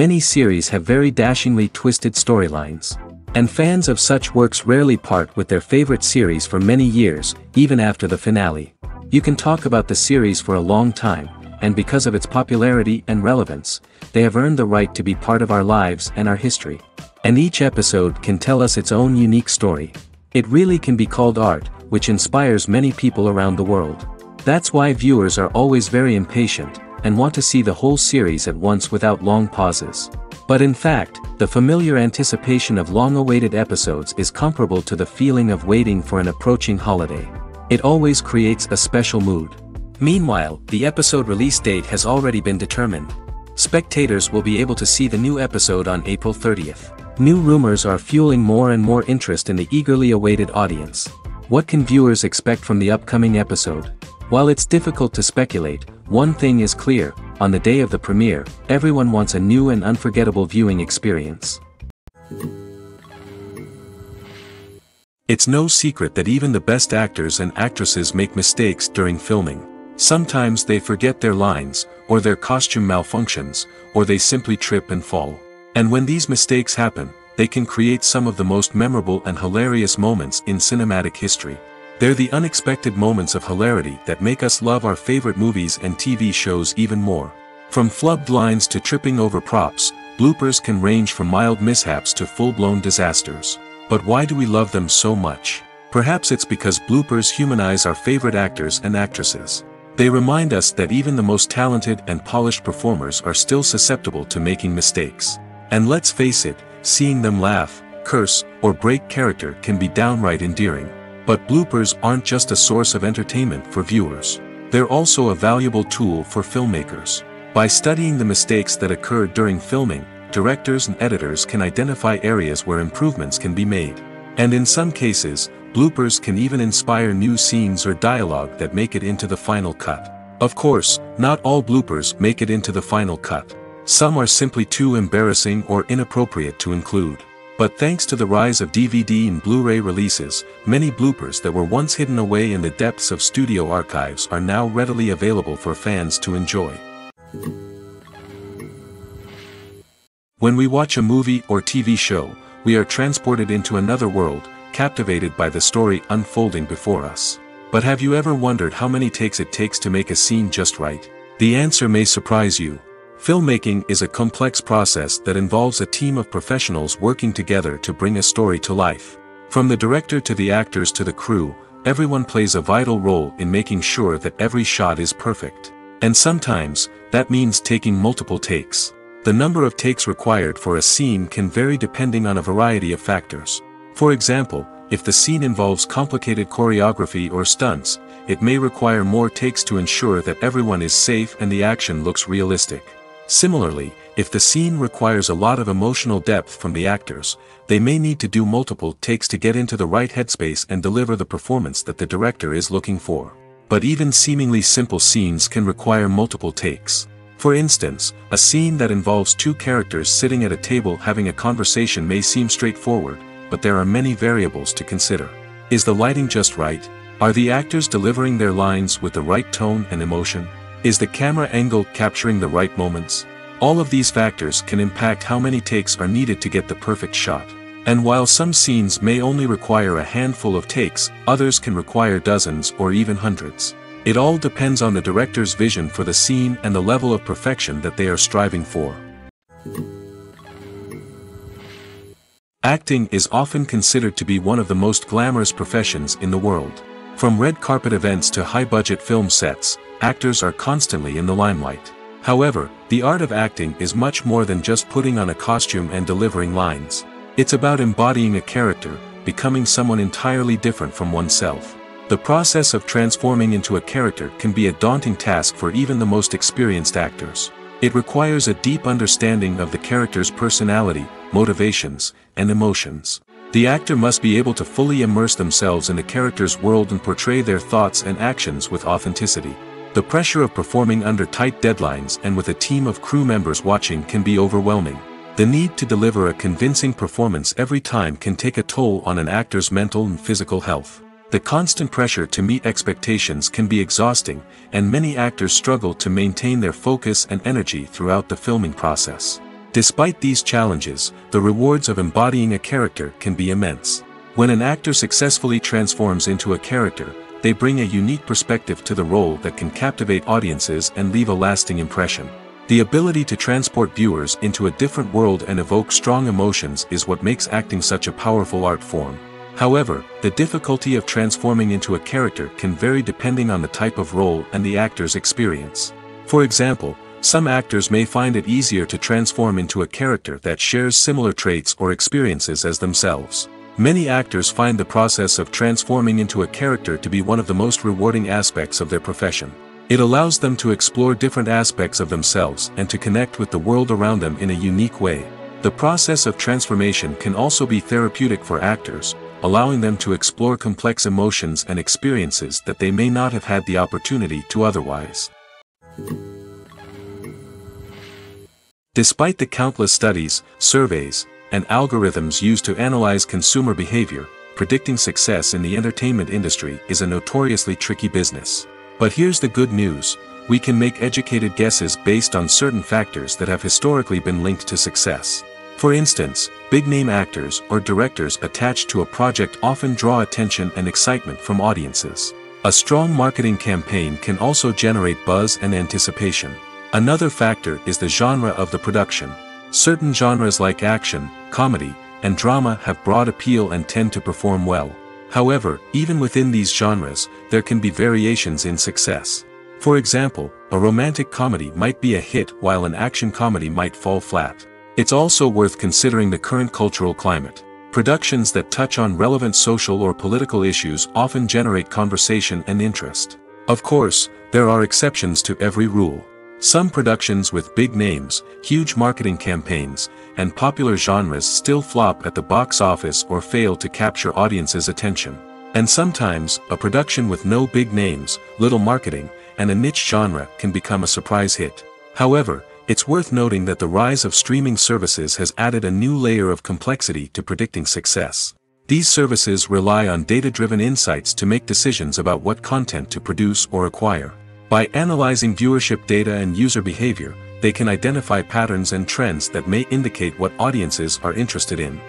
Many series have very dashingly twisted storylines. And fans of such works rarely part with their favorite series for many years, even after the finale. You can talk about the series for a long time, and because of its popularity and relevance, they have earned the right to be part of our lives and our history. And each episode can tell us its own unique story. It really can be called art, which inspires many people around the world. That's why viewers are always very impatient, and want to see the whole series at once without long pauses. But in fact, the familiar anticipation of long-awaited episodes is comparable to the feeling of waiting for an approaching holiday. It always creates a special mood. Meanwhile, the episode release date has already been determined. Spectators will be able to see the new episode on April 30th. New rumors are fueling more and more interest in the eagerly awaited audience. What can viewers expect from the upcoming episode? While it's difficult to speculate, one thing is clear: on the day of the premiere, everyone wants a new and unforgettable viewing experience. It's no secret that even the best actors and actresses make mistakes during filming. Sometimes they forget their lines, or their costume malfunctions, or they simply trip and fall. And when these mistakes happen, they can create some of the most memorable and hilarious moments in cinematic history. They're the unexpected moments of hilarity that make us love our favorite movies and TV shows even more. From flubbed lines to tripping over props, bloopers can range from mild mishaps to full-blown disasters. But why do we love them so much? Perhaps it's because bloopers humanize our favorite actors and actresses. They remind us that even the most talented and polished performers are still susceptible to making mistakes. And let's face it, seeing them laugh, curse, or break character can be downright endearing. But bloopers aren't just a source of entertainment for viewers. They're also a valuable tool for filmmakers. By studying the mistakes that occur during filming, directors and editors can identify areas where improvements can be made. And in some cases, bloopers can even inspire new scenes or dialogue that make it into the final cut. Of course, not all bloopers make it into the final cut. Some are simply too embarrassing or inappropriate to include. But thanks to the rise of DVD and Blu-ray releases, many bloopers that were once hidden away in the depths of studio archives are now readily available for fans to enjoy. When we watch a movie or TV show, we are transported into another world, captivated by the story unfolding before us. But have you ever wondered how many takes it takes to make a scene just right? The answer may surprise you. Filmmaking is a complex process that involves a team of professionals working together to bring a story to life. From the director to the actors to the crew, everyone plays a vital role in making sure that every shot is perfect. And sometimes, that means taking multiple takes. The number of takes required for a scene can vary depending on a variety of factors. For example, if the scene involves complicated choreography or stunts, it may require more takes to ensure that everyone is safe and the action looks realistic. Similarly, if the scene requires a lot of emotional depth from the actors, they may need to do multiple takes to get into the right headspace and deliver the performance that the director is looking for. But even seemingly simple scenes can require multiple takes. For instance, a scene that involves two characters sitting at a table having a conversation may seem straightforward, but there are many variables to consider. Is the lighting just right? Are the actors delivering their lines with the right tone and emotion? Is the camera angle capturing the right moments? All of these factors can impact how many takes are needed to get the perfect shot. And while some scenes may only require a handful of takes, others can require dozens or even hundreds. It all depends on the director's vision for the scene and the level of perfection that they are striving for. Acting is often considered to be one of the most glamorous professions in the world. From red carpet events to high-budget film sets, actors are constantly in the limelight. However, the art of acting is much more than just putting on a costume and delivering lines. It's about embodying a character, becoming someone entirely different from oneself. The process of transforming into a character can be a daunting task for even the most experienced actors. It requires a deep understanding of the character's personality, motivations, and emotions. The actor must be able to fully immerse themselves in the character's world and portray their thoughts and actions with authenticity. The pressure of performing under tight deadlines and with a team of crew members watching can be overwhelming. The need to deliver a convincing performance every time can take a toll on an actor's mental and physical health. The constant pressure to meet expectations can be exhausting, and many actors struggle to maintain their focus and energy throughout the filming process. Despite these challenges, the rewards of embodying a character can be immense. When an actor successfully transforms into a character, they bring a unique perspective to the role that can captivate audiences and leave a lasting impression. The ability to transport viewers into a different world and evoke strong emotions is what makes acting such a powerful art form. However, the difficulty of transforming into a character can vary depending on the type of role and the actor's experience. For example, some actors may find it easier to transform into a character that shares similar traits or experiences as themselves. Many actors find the process of transforming into a character to be one of the most rewarding aspects of their profession. It allows them to explore different aspects of themselves and to connect with the world around them in a unique way. The process of transformation can also be therapeutic for actors, allowing them to explore complex emotions and experiences that they may not have had the opportunity to otherwise. Despite the countless studies, surveys, and algorithms used to analyze consumer behavior, predicting success in the entertainment industry is a notoriously tricky business. But here's the good news: we can make educated guesses based on certain factors that have historically been linked to success. For instance, big-name actors or directors attached to a project often draw attention and excitement from audiences. A strong marketing campaign can also generate buzz and anticipation. Another factor is the genre of the production. Certain genres like action, comedy, and drama have broad appeal and tend to perform well. However, even within these genres, there can be variations in success. For example, a romantic comedy might be a hit while an action comedy might fall flat. It's also worth considering the current cultural climate. Productions that touch on relevant social or political issues often generate conversation and interest. Of course, there are exceptions to every rule. Some productions with big names, huge marketing campaigns, and popular genres still flop at the box office or fail to capture audiences' attention. And sometimes, a production with no big names, little marketing, and a niche genre can become a surprise hit. However, it's worth noting that the rise of streaming services has added a new layer of complexity to predicting success. These services rely on data-driven insights to make decisions about what content to produce or acquire. By analyzing viewership data and user behavior, they can identify patterns and trends that may indicate what audiences are interested in.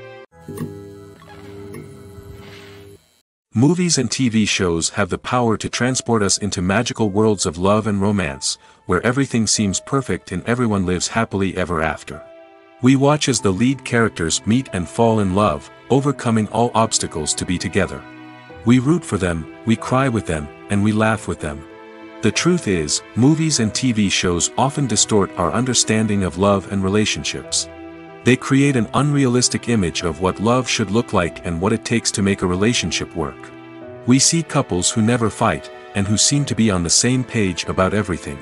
Movies and TV shows have the power to transport us into magical worlds of love and romance, where everything seems perfect and everyone lives happily ever after. We watch as the lead characters meet and fall in love, overcoming all obstacles to be together. We root for them, we cry with them, and we laugh with them. The truth is, movies and TV shows often distort our understanding of love and relationships. They create an unrealistic image of what love should look like and what it takes to make a relationship work. We see couples who never fight, and who seem to be on the same page about everything.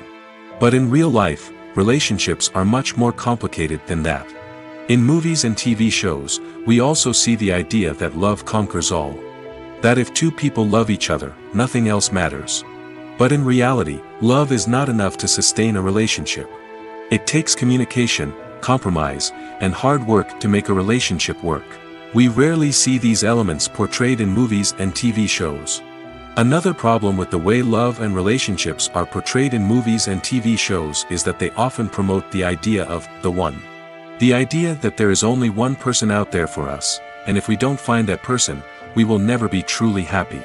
But in real life, relationships are much more complicated than that. In movies and TV shows, we also see the idea that love conquers all. That if two people love each other, nothing else matters. But in reality, love is not enough to sustain a relationship. It takes communication, compromise, and hard work to make a relationship work. We rarely see these elements portrayed in movies and TV shows. Another problem with the way love and relationships are portrayed in movies and TV shows is that they often promote the idea of the one. The idea that there is only one person out there for us, and if we don't find that person, we will never be truly happy.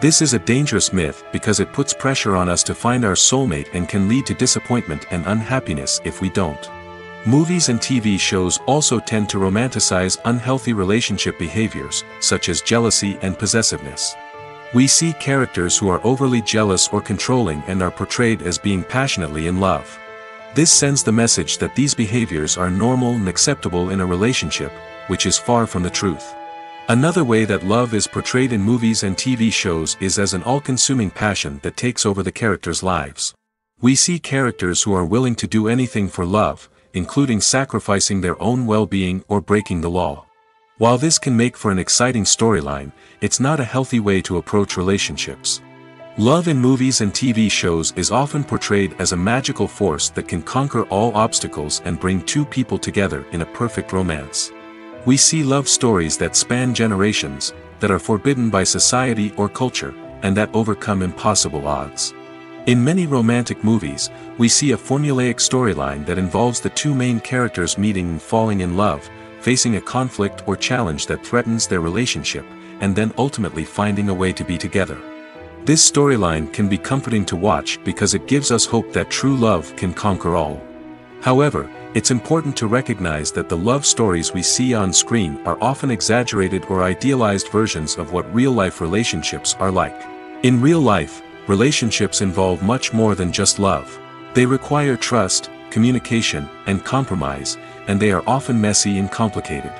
This is a dangerous myth because it puts pressure on us to find our soulmate and can lead to disappointment and unhappiness if we don't. Movies and TV shows also tend to romanticize unhealthy relationship behaviors, such as jealousy and possessiveness. We see characters who are overly jealous or controlling and are portrayed as being passionately in love. This sends the message that these behaviors are normal and acceptable in a relationship, which is far from the truth. Another way that love is portrayed in movies and TV shows is as an all-consuming passion that takes over the characters' lives. We see characters who are willing to do anything for love, including sacrificing their own well-being or breaking the law. While this can make for an exciting storyline, it's not a healthy way to approach relationships. Love in movies and TV shows is often portrayed as a magical force that can conquer all obstacles and bring two people together in a perfect romance. We see love stories that span generations, that are forbidden by society or culture, and that overcome impossible odds. In many romantic movies, we see a formulaic storyline that involves the two main characters meeting and falling in love, facing a conflict or challenge that threatens their relationship, and then ultimately finding a way to be together. This storyline can be comforting to watch because it gives us hope that true love can conquer all. However, it's important to recognize that the love stories we see on screen are often exaggerated or idealized versions of what real-life relationships are like. In real life, relationships involve much more than just love. They require trust, communication, and compromise, and they are often messy and complicated.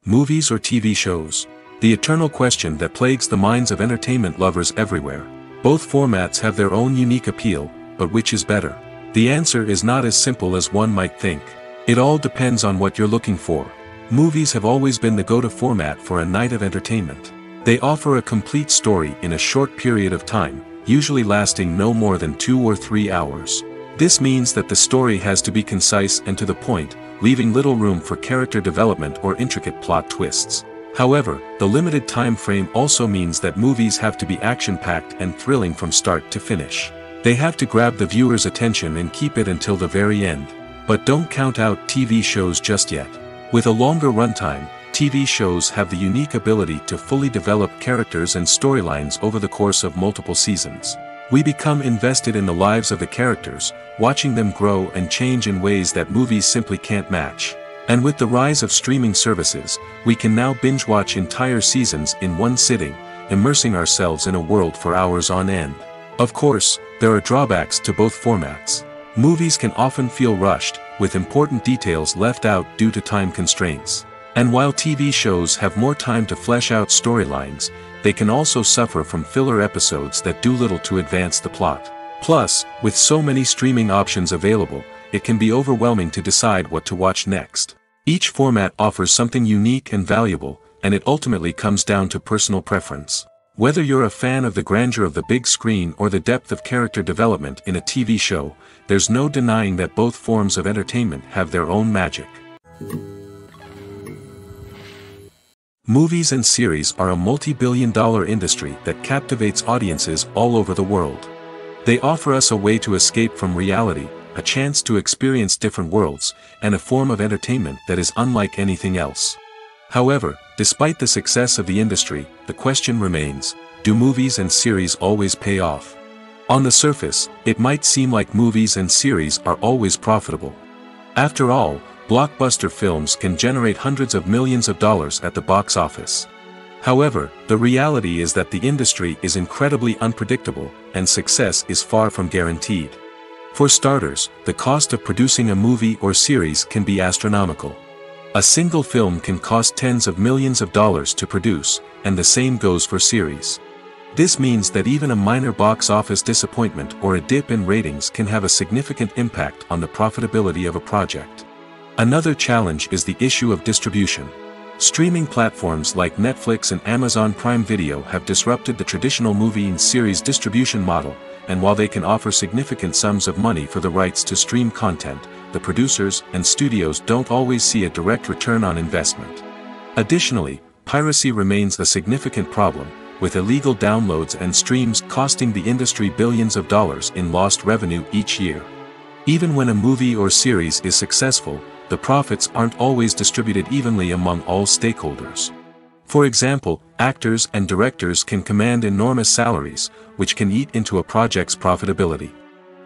Movies or TV shows? The eternal question that plagues the minds of entertainment lovers everywhere. Both formats have their own unique appeal, but which is better? The answer is not as simple as one might think. It all depends on what you're looking for. Movies have always been the go-to format for a night of entertainment. They offer a complete story in a short period of time, usually lasting no more than 2 or 3 hours. This means that the story has to be concise and to the point, leaving little room for character development or intricate plot twists. However, the limited time frame also means that movies have to be action-packed and thrilling from start to finish. They have to grab the viewer's attention and keep it until the very end. But don't count out TV shows just yet. With a longer runtime, TV shows have the unique ability to fully develop characters and storylines over the course of multiple seasons. We become invested in the lives of the characters, watching them grow and change in ways that movies simply can't match. And with the rise of streaming services, we can now binge-watch entire seasons in one sitting, immersing ourselves in a world for hours on end. Of course, there are drawbacks to both formats. Movies can often feel rushed, with important details left out due to time constraints. And while TV shows have more time to flesh out storylines, they can also suffer from filler episodes that do little to advance the plot. Plus, with so many streaming options available, it can be overwhelming to decide what to watch next. Each format offers something unique and valuable, and it ultimately comes down to personal preference. Whether you're a fan of the grandeur of the big screen or the depth of character development in a TV show, there's no denying that both forms of entertainment have their own magic. Movies and series are a multi-billion-dollar industry that captivates audiences all over the world. They offer us a way to escape from reality, a chance to experience different worlds, and a form of entertainment that is unlike anything else. However, despite the success of the industry, the question remains, do movies and series always pay off? On the surface, it might seem like movies and series are always profitable. After all, blockbuster films can generate hundreds of millions of dollars at the box office. However, the reality is that the industry is incredibly unpredictable, and success is far from guaranteed. For starters, the cost of producing a movie or series can be astronomical. A single film can cost tens of millions of dollars to produce, and the same goes for series. This means that even a minor box office disappointment or a dip in ratings can have a significant impact on the profitability of a project. Another challenge is the issue of distribution. Streaming platforms like Netflix and Amazon Prime Video have disrupted the traditional movie and series distribution model, and while they can offer significant sums of money for the rights to stream content, the producers and studios don't always see a direct return on investment. Additionally, piracy remains a significant problem, with illegal downloads and streams costing the industry billions of dollars in lost revenue each year. Even when a movie or series is successful, the profits aren't always distributed evenly among all stakeholders. For example, actors and directors can command enormous salaries, which can eat into a project's profitability.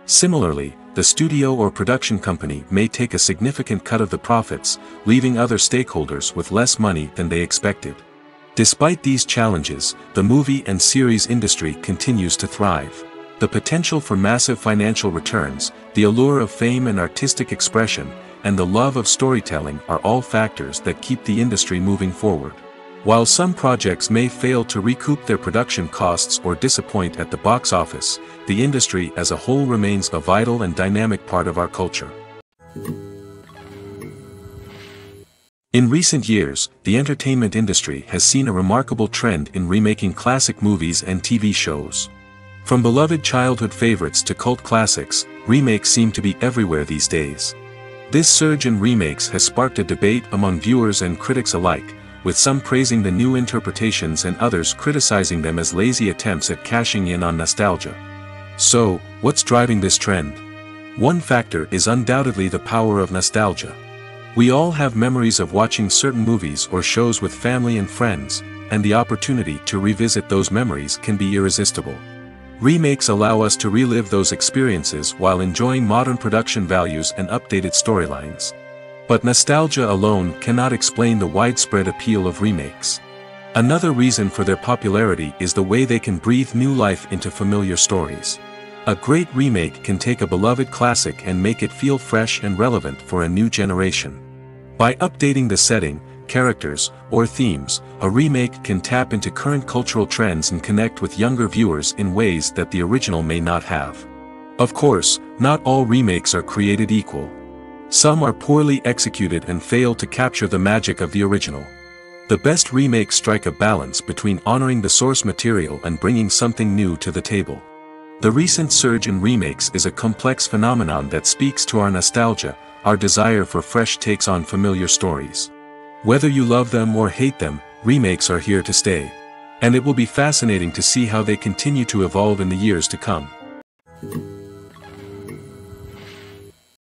Similarly, the studio or production company may take a significant cut of the profits, leaving other stakeholders with less money than they expected. Despite these challenges, the movie and series industry continues to thrive. The potential for massive financial returns, the allure of fame and artistic expression, and the love of storytelling are all factors that keep the industry moving forward. While some projects may fail to recoup their production costs or disappoint at the box office, the industry as a whole remains a vital and dynamic part of our culture. In recent years, the entertainment industry has seen a remarkable trend in remaking classic movies and TV shows. From beloved childhood favorites to cult classics, remakes seem to be everywhere these days. This surge in remakes has sparked a debate among viewers and critics alike, with some praising the new interpretations and others criticizing them as lazy attempts at cashing in on nostalgia. So, what's driving this trend? One factor is undoubtedly the power of nostalgia. We all have memories of watching certain movies or shows with family and friends, and the opportunity to revisit those memories can be irresistible. Remakes allow us to relive those experiences while enjoying modern production values and updated storylines. But nostalgia alone cannot explain the widespread appeal of remakes. Another reason for their popularity is the way they can breathe new life into familiar stories. A great remake can take a beloved classic and make it feel fresh and relevant for a new generation. By updating the setting, characters, or themes, a remake can tap into current cultural trends and connect with younger viewers in ways that the original may not have. Of course, not all remakes are created equal. Some are poorly executed and fail to capture the magic of the original. The best remakes strike a balance between honoring the source material and bringing something new to the table. The recent surge in remakes is a complex phenomenon that speaks to our nostalgia, our desire for fresh takes on familiar stories. Whether you love them or hate them, remakes are here to stay. And it will be fascinating to see how they continue to evolve in the years to come.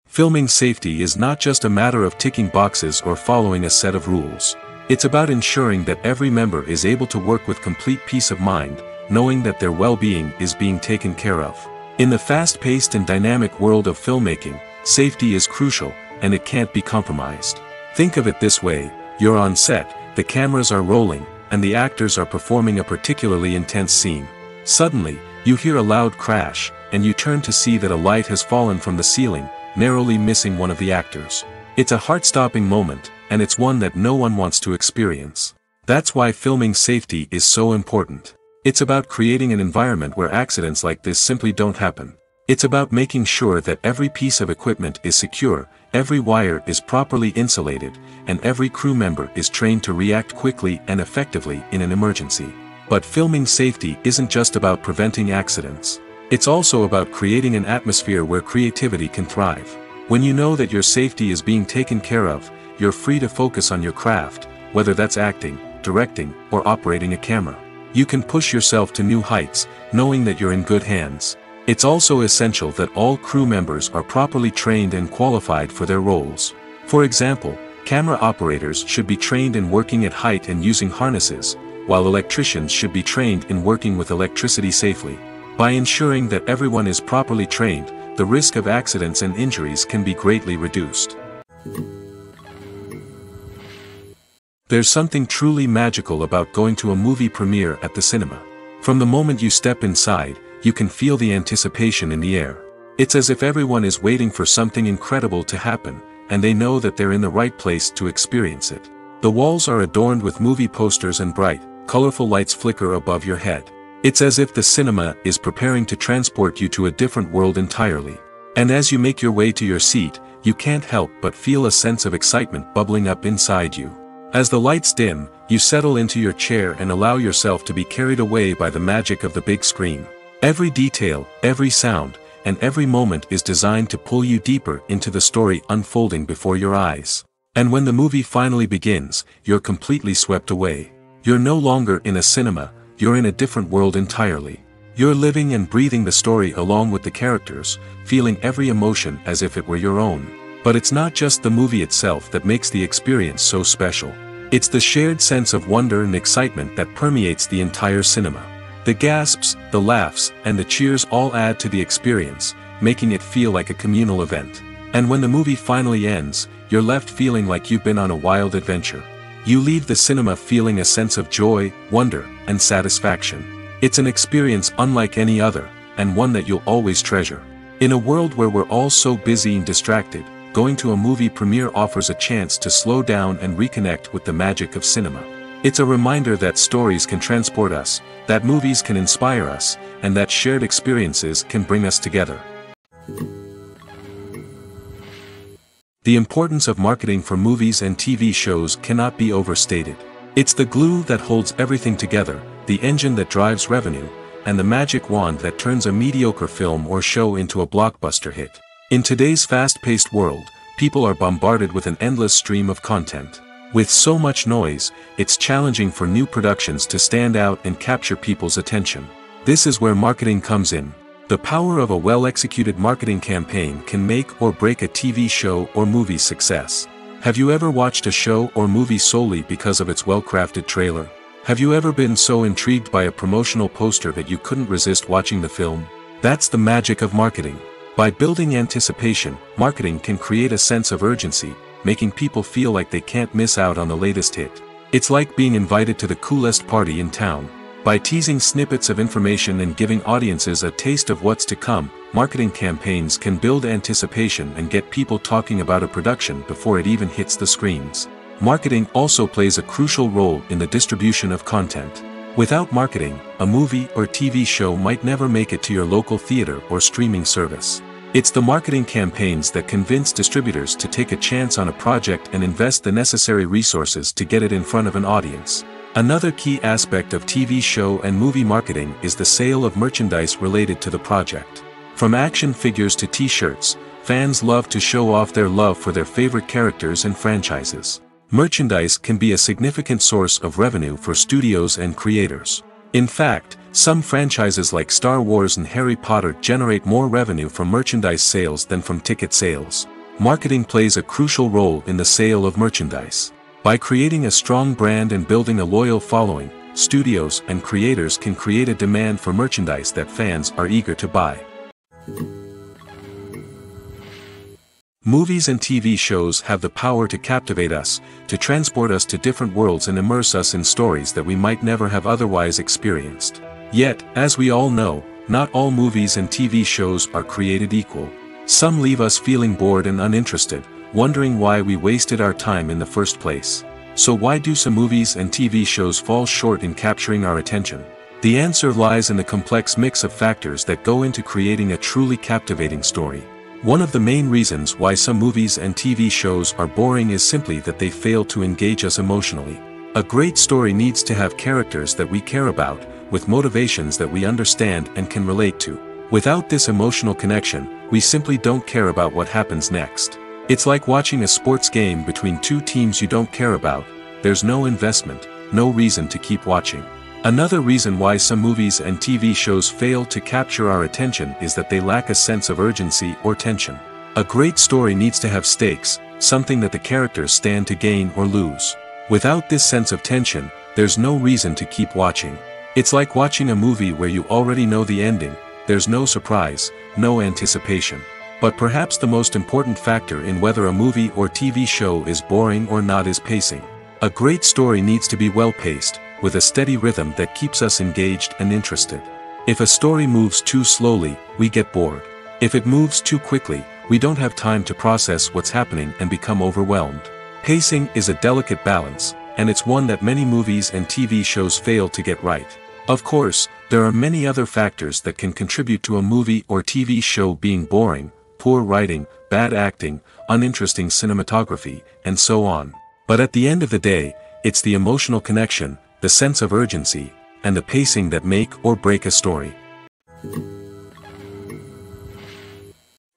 Filming safety is not just a matter of ticking boxes or following a set of rules. It's about ensuring that every member is able to work with complete peace of mind, knowing that their well-being is being taken care of. In the fast-paced and dynamic world of filmmaking, safety is crucial, and it can't be compromised. Think of it this way: you're on set, the cameras are rolling, and the actors are performing a particularly intense scene. Suddenly, you hear a loud crash, and you turn to see that a light has fallen from the ceiling, narrowly missing one of the actors. It's a heart-stopping moment, and it's one that no one wants to experience. That's why filming safety is so important. It's about creating an environment where accidents like this simply don't happen. It's about making sure that every piece of equipment is secure, every wire is properly insulated, and every crew member is trained to react quickly and effectively in an emergency. But filming safety isn't just about preventing accidents. It's also about creating an atmosphere where creativity can thrive. When you know that your safety is being taken care of, you're free to focus on your craft, whether that's acting, directing, or operating a camera. You can push yourself to new heights, knowing that you're in good hands. It's also essential that all crew members are properly trained and qualified for their roles. For example, camera operators should be trained in working at height and using harnesses, while electricians should be trained in working with electricity safely. By ensuring that everyone is properly trained, the risk of accidents and injuries can be greatly reduced. There's something truly magical about going to a movie premiere at the cinema. From the moment you step inside, you can feel the anticipation in the air. It's as if everyone is waiting for something incredible to happen, and they know that they're in the right place to experience it. The walls are adorned with movie posters and bright, colorful lights flicker above your head. It's as if the cinema is preparing to transport you to a different world entirely. And as you make your way to your seat, you can't help but feel a sense of excitement bubbling up inside you. As the lights dim, you settle into your chair and allow yourself to be carried away by the magic of the big screen. Every detail, every sound, and every moment is designed to pull you deeper into the story unfolding before your eyes. And when the movie finally begins, you're completely swept away. You're no longer in a cinema, you're in a different world entirely. You're living and breathing the story along with the characters, feeling every emotion as if it were your own. But it's not just the movie itself that makes the experience so special. It's the shared sense of wonder and excitement that permeates the entire cinema. The gasps, the laughs, and the cheers all add to the experience, making it feel like a communal event. And when the movie finally ends, you're left feeling like you've been on a wild adventure. You leave the cinema feeling a sense of joy, wonder, and satisfaction. It's an experience unlike any other, and one that you'll always treasure. In a world where we're all so busy and distracted, going to a movie premiere offers a chance to slow down and reconnect with the magic of cinema. It's a reminder that stories can transport us, that movies can inspire us, and that shared experiences can bring us together. The importance of marketing for movies and TV shows cannot be overstated. It's the glue that holds everything together, the engine that drives revenue, and the magic wand that turns a mediocre film or show into a blockbuster hit. In today's fast-paced world, people are bombarded with an endless stream of content. With so much noise, it's challenging for new productions to stand out and capture people's attention. This is where marketing comes in. The power of a well-executed marketing campaign can make or break a TV show or movie's success. Have you ever watched a show or movie solely because of its well-crafted trailer? Have you ever been so intrigued by a promotional poster that you couldn't resist watching the film? That's the magic of marketing. By building anticipation, marketing can create a sense of urgency, making people feel like they can't miss out on the latest hit. It's like being invited to the coolest party in town. By teasing snippets of information and giving audiences a taste of what's to come, marketing campaigns can build anticipation and get people talking about a production before it even hits the screens. Marketing also plays a crucial role in the distribution of content. Without marketing, a movie or TV show might never make it to your local theater or streaming service. It's the marketing campaigns that convince distributors to take a chance on a project and invest the necessary resources to get it in front of an audience. Another key aspect of TV show and movie marketing is the sale of merchandise related to the project. From action figures to t-shirts, fans love to show off their love for their favorite characters and franchises. Merchandise can be a significant source of revenue for studios and creators. In fact, some franchises like Star Wars and Harry Potter generate more revenue from merchandise sales than from ticket sales. Marketing plays a crucial role in the sale of merchandise. By creating a strong brand and building a loyal following, studios and creators can create a demand for merchandise that fans are eager to buy. Movies and TV shows have the power to captivate us, to transport us to different worlds and immerse us in stories that we might never have otherwise experienced. Yet, as we all know, not all movies and TV shows are created equal. Some leave us feeling bored and uninterested, wondering why we wasted our time in the first place. So why do some movies and TV shows fall short in capturing our attention? The answer lies in the complex mix of factors that go into creating a truly captivating story. One of the main reasons why some movies and TV shows are boring is simply that they fail to engage us emotionally. A great story needs to have characters that we care about, with motivations that we understand and can relate to. Without this emotional connection, we simply don't care about what happens next. It's like watching a sports game between two teams you don't care about. There's no investment, no reason to keep watching. Another reason why some movies and TV shows fail to capture our attention is that they lack a sense of urgency or tension. A great story needs to have stakes, something that the characters stand to gain or lose. Without this sense of tension, there's no reason to keep watching. It's like watching a movie where you already know the ending. There's no surprise, no anticipation. But perhaps the most important factor in whether a movie or TV show is boring or not is pacing. A great story needs to be well-paced, with a steady rhythm that keeps us engaged and interested. If a story moves too slowly, we get bored. If it moves too quickly, we don't have time to process what's happening and become overwhelmed. Pacing is a delicate balance, and it's one that many movies and TV shows fail to get right. Of course, there are many other factors that can contribute to a movie or TV show being boring: poor writing, bad acting, uninteresting cinematography, and so on. But at the end of the day, it's the emotional connection, the sense of urgency, and the pacing that make or break a story.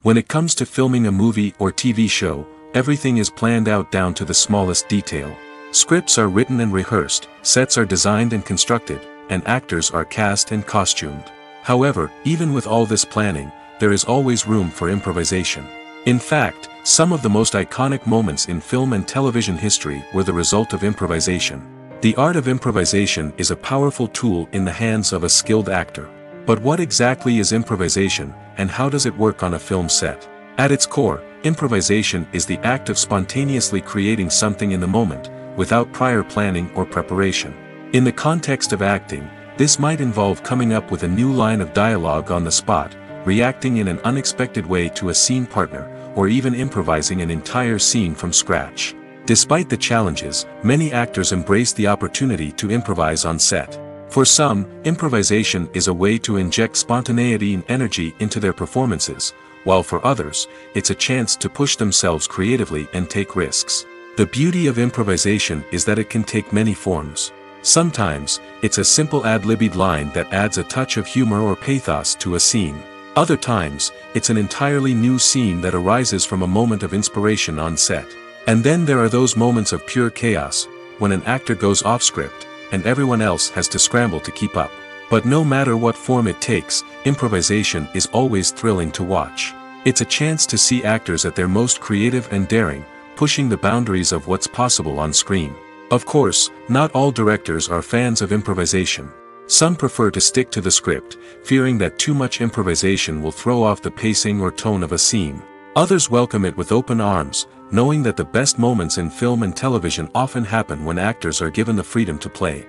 When it comes to filming a movie or TV show, everything is planned out down to the smallest detail. Scripts are written and rehearsed, sets are designed and constructed, and actors are cast and costumed. However, even with all this planning, there is always room for improvisation. In fact, some of the most iconic moments in film and television history were the result of improvisation. The art of improvisation is a powerful tool in the hands of a skilled actor. But what exactly is improvisation, and how does it work on a film set? At its core, improvisation is the act of spontaneously creating something in the moment, without prior planning or preparation. In the context of acting, this might involve coming up with a new line of dialogue on the spot, reacting in an unexpected way to a scene partner, or even improvising an entire scene from scratch. Despite the challenges, many actors embrace the opportunity to improvise on set. For some, improvisation is a way to inject spontaneity and energy into their performances, while for others, it's a chance to push themselves creatively and take risks. The beauty of improvisation is that it can take many forms. Sometimes, it's a simple ad-libbed line that adds a touch of humor or pathos to a scene. Other times, it's an entirely new scene that arises from a moment of inspiration on set. And then there are those moments of pure chaos, when an actor goes off script, and everyone else has to scramble to keep up. But no matter what form it takes, improvisation is always thrilling to watch. It's a chance to see actors at their most creative and daring, pushing the boundaries of what's possible on screen. Of course, not all directors are fans of improvisation. Some prefer to stick to the script, fearing that too much improvisation will throw off the pacing or tone of a scene. Others welcome it with open arms, knowing that the best moments in film and television often happen when actors are given the freedom to play.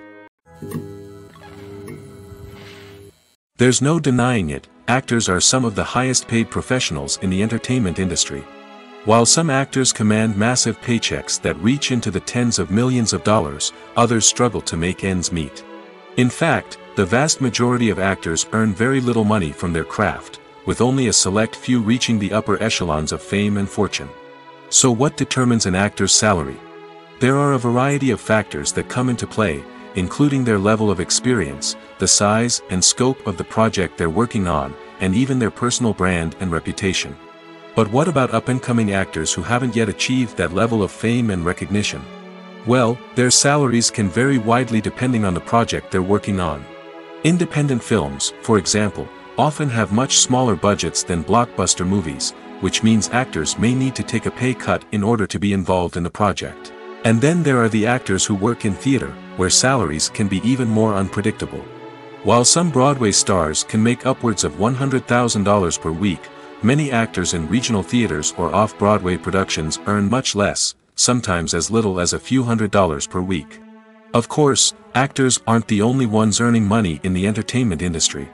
There's no denying it, actors are some of the highest paid professionals in the entertainment industry. While some actors command massive paychecks that reach into the tens of millions of dollars, others struggle to make ends meet. In fact, the vast majority of actors earn very little money from their craft, with only a select few reaching the upper echelons of fame and fortune. So what determines an actor's salary? There are a variety of factors that come into play, including their level of experience, the size and scope of the project they're working on, and even their personal brand and reputation. But what about up-and-coming actors who haven't yet achieved that level of fame and recognition? Well, their salaries can vary widely depending on the project they're working on. Independent films, for example, often have much smaller budgets than blockbuster movies, which means actors may need to take a pay cut in order to be involved in the project. And then there are the actors who work in theater, where salaries can be even more unpredictable. While some Broadway stars can make upwards of $100,000 per week, many actors in regional theaters or off-Broadway productions earn much less, sometimes as little as a few $100s per week. Of course, actors aren't the only ones earning money in the entertainment industry.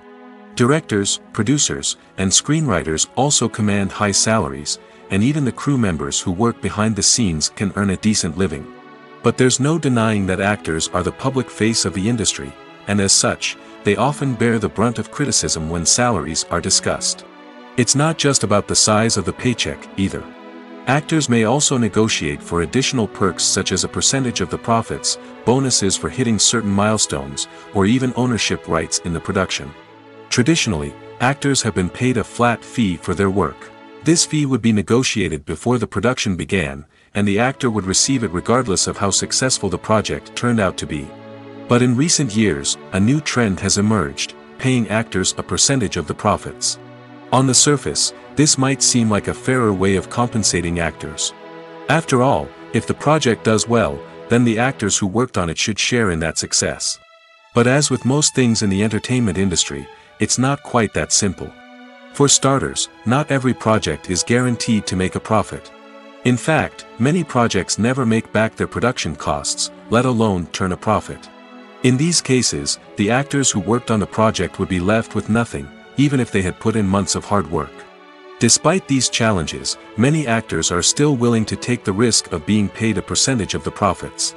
Directors, producers, and screenwriters also command high salaries, and even the crew members who work behind the scenes can earn a decent living. But there's no denying that actors are the public face of the industry, and as such, they often bear the brunt of criticism when salaries are discussed. It's not just about the size of the paycheck, either. Actors may also negotiate for additional perks such as a percentage of the profits, bonuses for hitting certain milestones, or even ownership rights in the production. Traditionally, actors have been paid a flat fee for their work. This fee would be negotiated before the production began, and the actor would receive it regardless of how successful the project turned out to be. But in recent years, a new trend has emerged, paying actors a percentage of the profits. On the surface, this might seem like a fairer way of compensating actors. After all, if the project does well, then the actors who worked on it should share in that success. But as with most things in the entertainment industry, it's not quite that simple. For starters, not every project is guaranteed to make a profit. In fact, many projects never make back their production costs, let alone turn a profit. In these cases, the actors who worked on the project would be left with nothing, even if they had put in months of hard work. Despite these challenges, many actors are still willing to take the risk of being paid a percentage of the profits.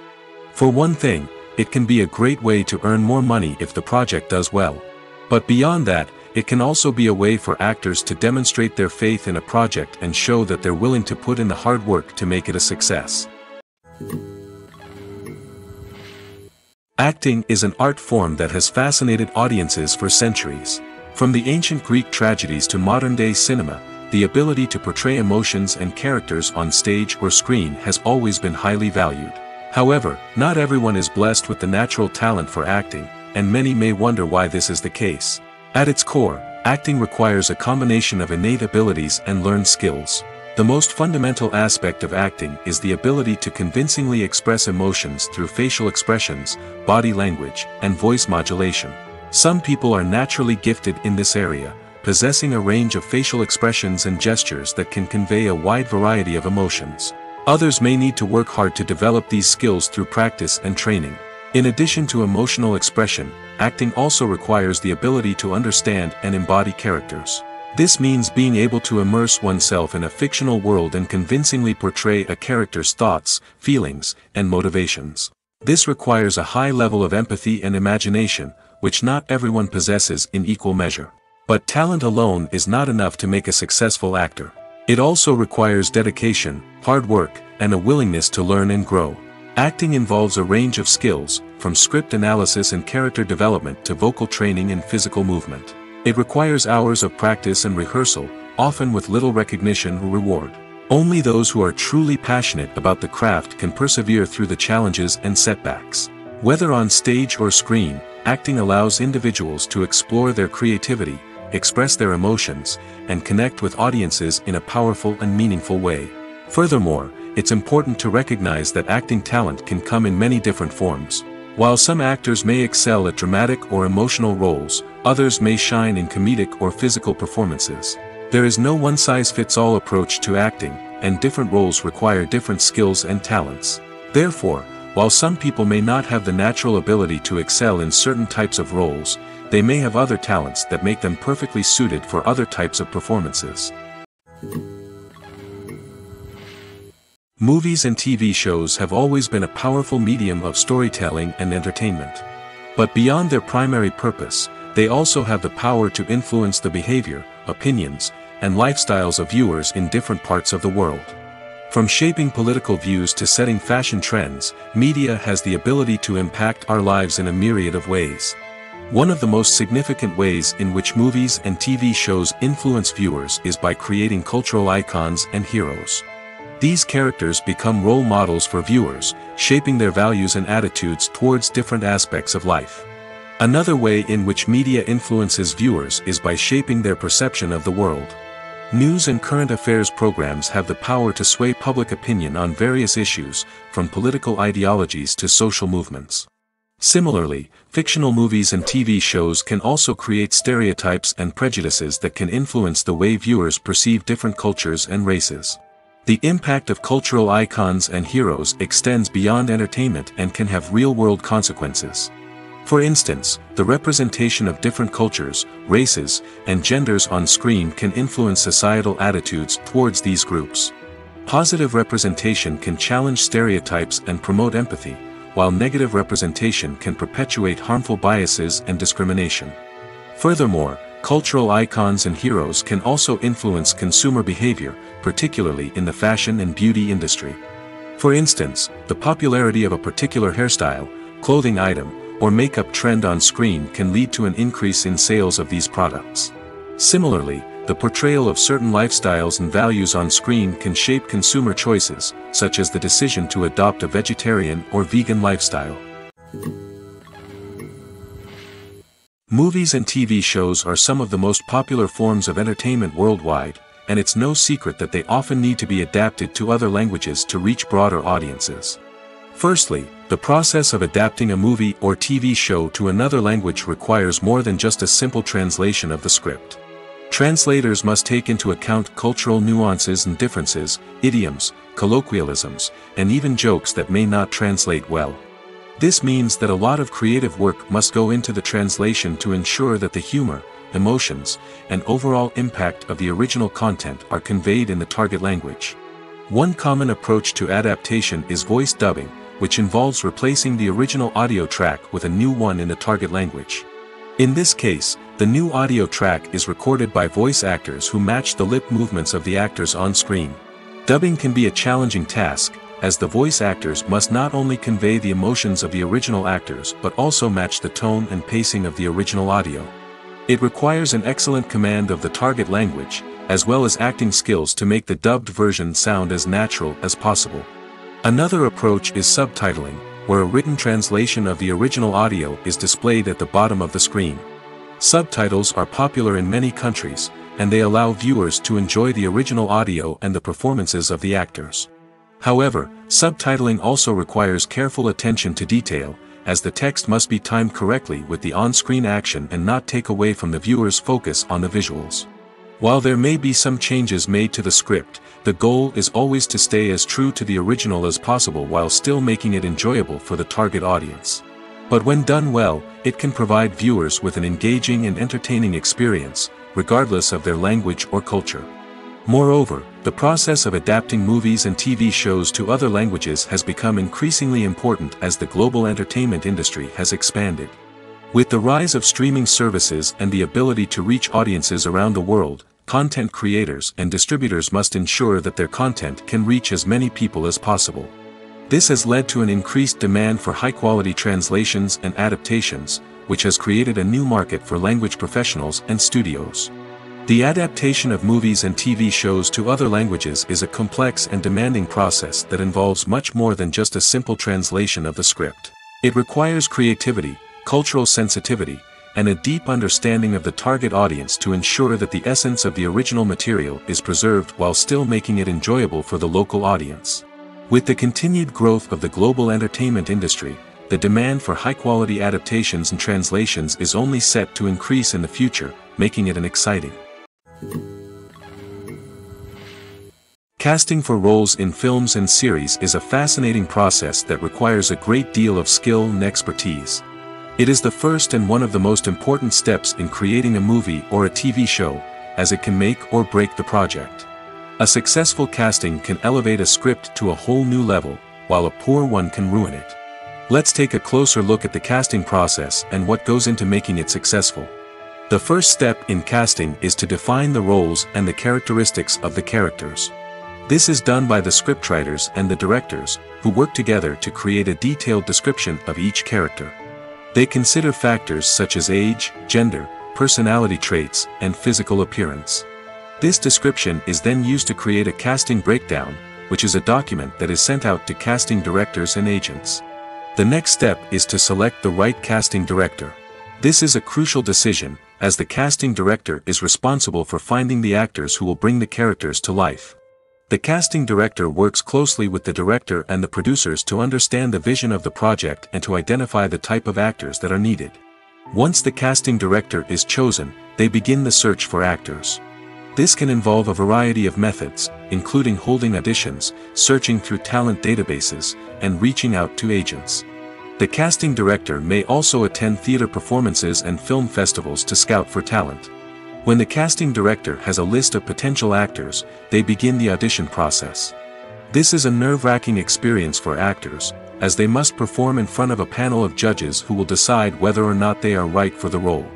For one thing, it can be a great way to earn more money if the project does well. But beyond that, it can also be a way for actors to demonstrate their faith in a project and show that they're willing to put in the hard work to make it a success. Acting is an art form that has fascinated audiences for centuries. From the ancient Greek tragedies to modern-day cinema, the ability to portray emotions and characters on stage or screen has always been highly valued. However, not everyone is blessed with the natural talent for acting, and many may wonder why this is the case. At its core, acting requires a combination of innate abilities and learned skills. The most fundamental aspect of acting is the ability to convincingly express emotions through facial expressions, body language, and voice modulation. Some people are naturally gifted in this area, possessing a range of facial expressions and gestures that can convey a wide variety of emotions. Others may need to work hard to develop these skills through practice and training. In addition to emotional expression, acting also requires the ability to understand and embody characters. This means being able to immerse oneself in a fictional world and convincingly portray a character's thoughts, feelings, and motivations. This requires a high level of empathy and imagination, which not everyone possesses in equal measure. But talent alone is not enough to make a successful actor. It also requires dedication, hard work, and a willingness to learn and grow. Acting involves a range of skills, from script analysis and character development to vocal training and physical movement. It requires hours of practice and rehearsal, often with little recognition or reward. Only those who are truly passionate about the craft can persevere through the challenges and setbacks. Whether on stage or screen, acting allows individuals to explore their creativity, express their emotions, and connect with audiences in a powerful and meaningful way. Furthermore, it's important to recognize that acting talent can come in many different forms. While some actors may excel at dramatic or emotional roles, others may shine in comedic or physical performances. There is no one-size-fits-all approach to acting, and different roles require different skills and talents. Therefore, while some people may not have the natural ability to excel in certain types of roles, they may have other talents that make them perfectly suited for other types of performances. Movies and TV shows have always been a powerful medium of storytelling and entertainment. But beyond their primary purpose, they also have the power to influence the behavior, opinions, and lifestyles of viewers in different parts of the world. From shaping political views to setting fashion trends, media has the ability to impact our lives in a myriad of ways. One of the most significant ways in which movies and TV shows influence viewers is by creating cultural icons and heroes. These characters become role models for viewers, shaping their values and attitudes towards different aspects of life. Another way in which media influences viewers is by shaping their perception of the world. News and current affairs programs have the power to sway public opinion on various issues, from political ideologies to social movements. Similarly, fictional movies and TV shows can also create stereotypes and prejudices that can influence the way viewers perceive different cultures and races. The impact of cultural icons and heroes extends beyond entertainment and can have real-world consequences. For instance, the representation of different cultures, races, and genders on screen can influence societal attitudes towards these groups. Positive representation can challenge stereotypes and promote empathy, while negative representation can perpetuate harmful biases and discrimination. Furthermore, cultural icons and heroes can also influence consumer behavior, particularly in the fashion and beauty industry. For instance, the popularity of a particular hairstyle, clothing item, or makeup trend on screen can lead to an increase in sales of these products. Similarly, the portrayal of certain lifestyles and values on screen can shape consumer choices, such as the decision to adopt a vegetarian or vegan lifestyle. Movies and TV shows are some of the most popular forms of entertainment worldwide, and it's no secret that they often need to be adapted to other languages to reach broader audiences. Firstly, the process of adapting a movie or TV show to another language requires more than just a simple translation of the script. Translators must take into account cultural nuances and differences, idioms, colloquialisms, and even jokes that may not translate well. This means that a lot of creative work must go into the translation to ensure that the humor, emotions, and overall impact of the original content are conveyed in the target language. One common approach to adaptation is voice dubbing, which involves replacing the original audio track with a new one in the target language. In this case, the new audio track is recorded by voice actors who match the lip movements of the actors on screen. Dubbing can be a challenging task, as the voice actors must not only convey the emotions of the original actors but also match the tone and pacing of the original audio. It requires an excellent command of the target language, as well as acting skills to make the dubbed version sound as natural as possible. Another approach is subtitling, where a written translation of the original audio is displayed at the bottom of the screen. Subtitles are popular in many countries, and they allow viewers to enjoy the original audio and the performances of the actors. However, subtitling also requires careful attention to detail, as the text must be timed correctly with the on-screen action and not take away from the viewer's focus on the visuals. While there may be some changes made to the script, the goal is always to stay as true to the original as possible while still making it enjoyable for the target audience. But when done well, it can provide viewers with an engaging and entertaining experience, regardless of their language or culture. Moreover, the process of adapting movies and TV shows to other languages has become increasingly important as the global entertainment industry has expanded. With the rise of streaming services and the ability to reach audiences around the world, content creators and distributors must ensure that their content can reach as many people as possible. This has led to an increased demand for high-quality translations and adaptations, which has created a new market for language professionals and studios. The adaptation of movies and TV shows to other languages is a complex and demanding process that involves much more than just a simple translation of the script. It requires creativity, cultural sensitivity, and a deep understanding of the target audience to ensure that the essence of the original material is preserved while still making it enjoyable for the local audience. With the continued growth of the global entertainment industry, the demand for high-quality adaptations and translations is only set to increase in the future, making it an exciting. Casting for roles in films and series is a fascinating process that requires a great deal of skill and expertise. It is the first and one of the most important steps in creating a movie or a TV show, as it can make or break the project. A successful casting can elevate a script to a whole new level, while a poor one can ruin it. Let's take a closer look at the casting process and what goes into making it successful. The first step in casting is to define the roles and the characteristics of the characters. This is done by the scriptwriters and the directors, who work together to create a detailed description of each character. They consider factors such as age, gender, personality traits, and physical appearance. This description is then used to create a casting breakdown, which is a document that is sent out to casting directors and agents. The next step is to select the right casting director. This is a crucial decision, as the casting director is responsible for finding the actors who will bring the characters to life. The casting director works closely with the director and the producers to understand the vision of the project and to identify the type of actors that are needed. Once the casting director is chosen, they begin the search for actors. This can involve a variety of methods, including holding auditions, searching through talent databases, and reaching out to agents. The casting director may also attend theater performances and film festivals to scout for talent. When the casting director has a list of potential actors, they begin the audition process. This is a nerve-wracking experience for actors, as they must perform in front of a panel of judges who will decide whether or not they are right for the role.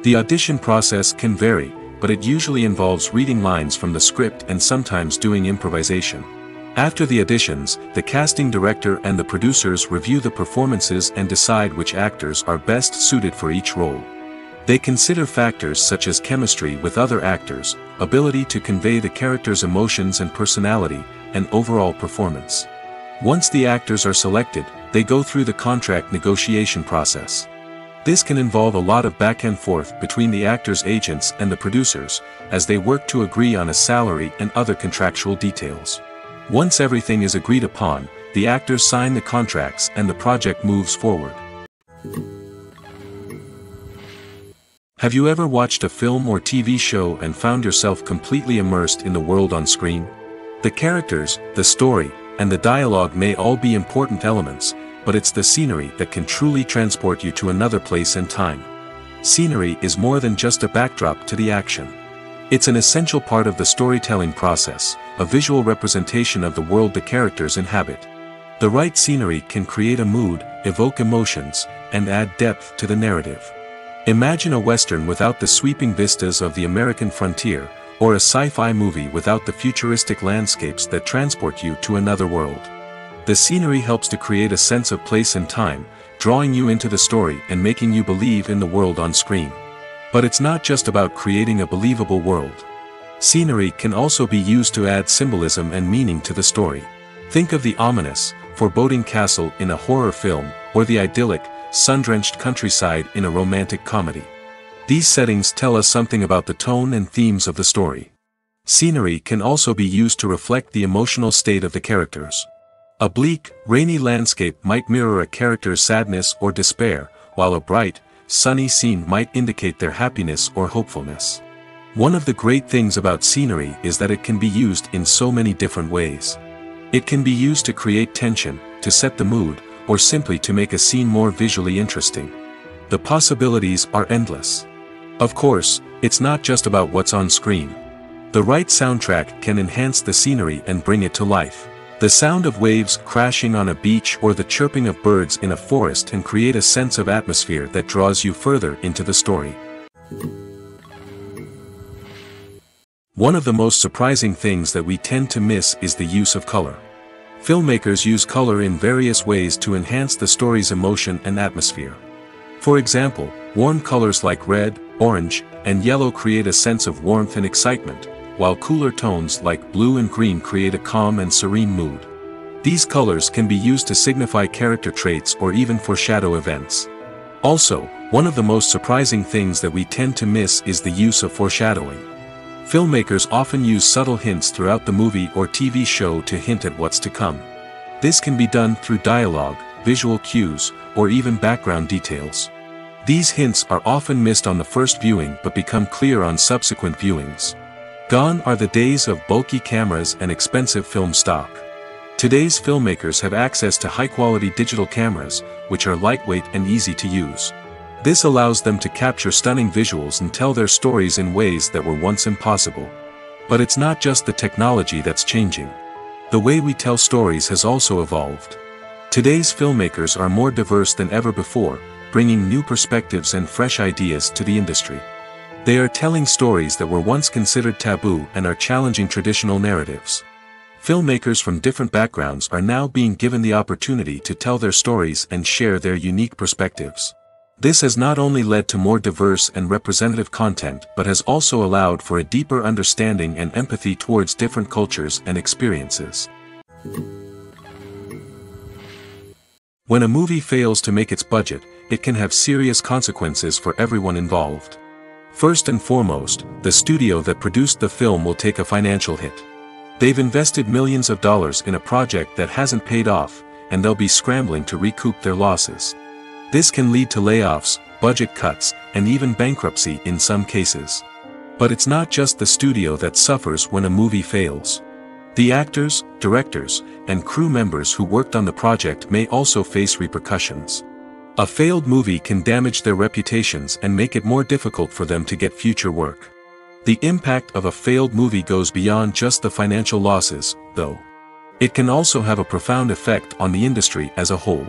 The audition process can vary, but it usually involves reading lines from the script and sometimes doing improvisation. After the auditions, the casting director and the producers review the performances and decide which actors are best suited for each role. They consider factors such as chemistry with other actors, ability to convey the character's emotions and personality, and overall performance. Once the actors are selected, they go through the contract negotiation process. This can involve a lot of back and forth between the actors' agents and the producers, as they work to agree on a salary and other contractual details. Once everything is agreed upon, the actors sign the contracts and the project moves forward. Have you ever watched a film or TV show and found yourself completely immersed in the world on screen? The characters, the story, and the dialogue may all be important elements, but it's the scenery that can truly transport you to another place and time. Scenery is more than just a backdrop to the action. It's an essential part of the storytelling process, a visual representation of the world the characters inhabit. The right scenery can create a mood, evoke emotions, and add depth to the narrative. Imagine a Western without the sweeping vistas of the American frontier, or a sci-fi movie without the futuristic landscapes that transport you to another world. The scenery helps to create a sense of place and time, drawing you into the story and making you believe in the world on screen. But it's not just about creating a believable world. Scenery can also be used to add symbolism and meaning to the story. Think of the ominous, foreboding castle in a horror film, or the idyllic, sun-drenched countryside in a romantic comedy. These settings tell us something about the tone and themes of the story. Scenery can also be used to reflect the emotional state of the characters. A bleak, rainy landscape might mirror a character's sadness or despair, while a bright, sunny scene might indicate their happiness or hopefulness. One of the great things about scenery is that it can be used in so many different ways. It can be used to create tension, to set the mood, or simply to make a scene more visually interesting. The possibilities are endless. Of course, it's not just about what's on screen. The right soundtrack can enhance the scenery and bring it to life. The sound of waves crashing on a beach or the chirping of birds in a forest can create a sense of atmosphere that draws you further into the story. One of the most surprising things that we tend to miss is the use of color. Filmmakers use color in various ways to enhance the story's emotion and atmosphere. For example, warm colors like red, orange, and yellow create a sense of warmth and excitement, while cooler tones like blue and green create a calm and serene mood. These colors can be used to signify character traits or even foreshadow events. Also, one of the most surprising things that we tend to miss is the use of foreshadowing. Filmmakers often use subtle hints throughout the movie or TV show to hint at what's to come. This can be done through dialogue, visual cues, or even background details. These hints are often missed on the first viewing but become clear on subsequent viewings. Gone are the days of bulky cameras and expensive film stock. Today's filmmakers have access to high-quality digital cameras, which are lightweight and easy to use. This allows them to capture stunning visuals and tell their stories in ways that were once impossible. But it's not just the technology that's changing. The way we tell stories has also evolved. Today's filmmakers are more diverse than ever before, bringing new perspectives and fresh ideas to the industry. They are telling stories that were once considered taboo and are challenging traditional narratives. Filmmakers from different backgrounds are now being given the opportunity to tell their stories and share their unique perspectives. This has not only led to more diverse and representative content but has also allowed for a deeper understanding and empathy towards different cultures and experiences. When a movie fails to make its budget, it can have serious consequences for everyone involved. First and foremost, the studio that produced the film will take a financial hit. They've invested millions of dollars in a project that hasn't paid off, and they'll be scrambling to recoup their losses. This can lead to layoffs, budget cuts, and even bankruptcy in some cases. But it's not just the studio that suffers when a movie fails. The actors, directors, and crew members who worked on the project may also face repercussions. A failed movie can damage their reputations and make it more difficult for them to get future work. The impact of a failed movie goes beyond just the financial losses, though. It can also have a profound effect on the industry as a whole.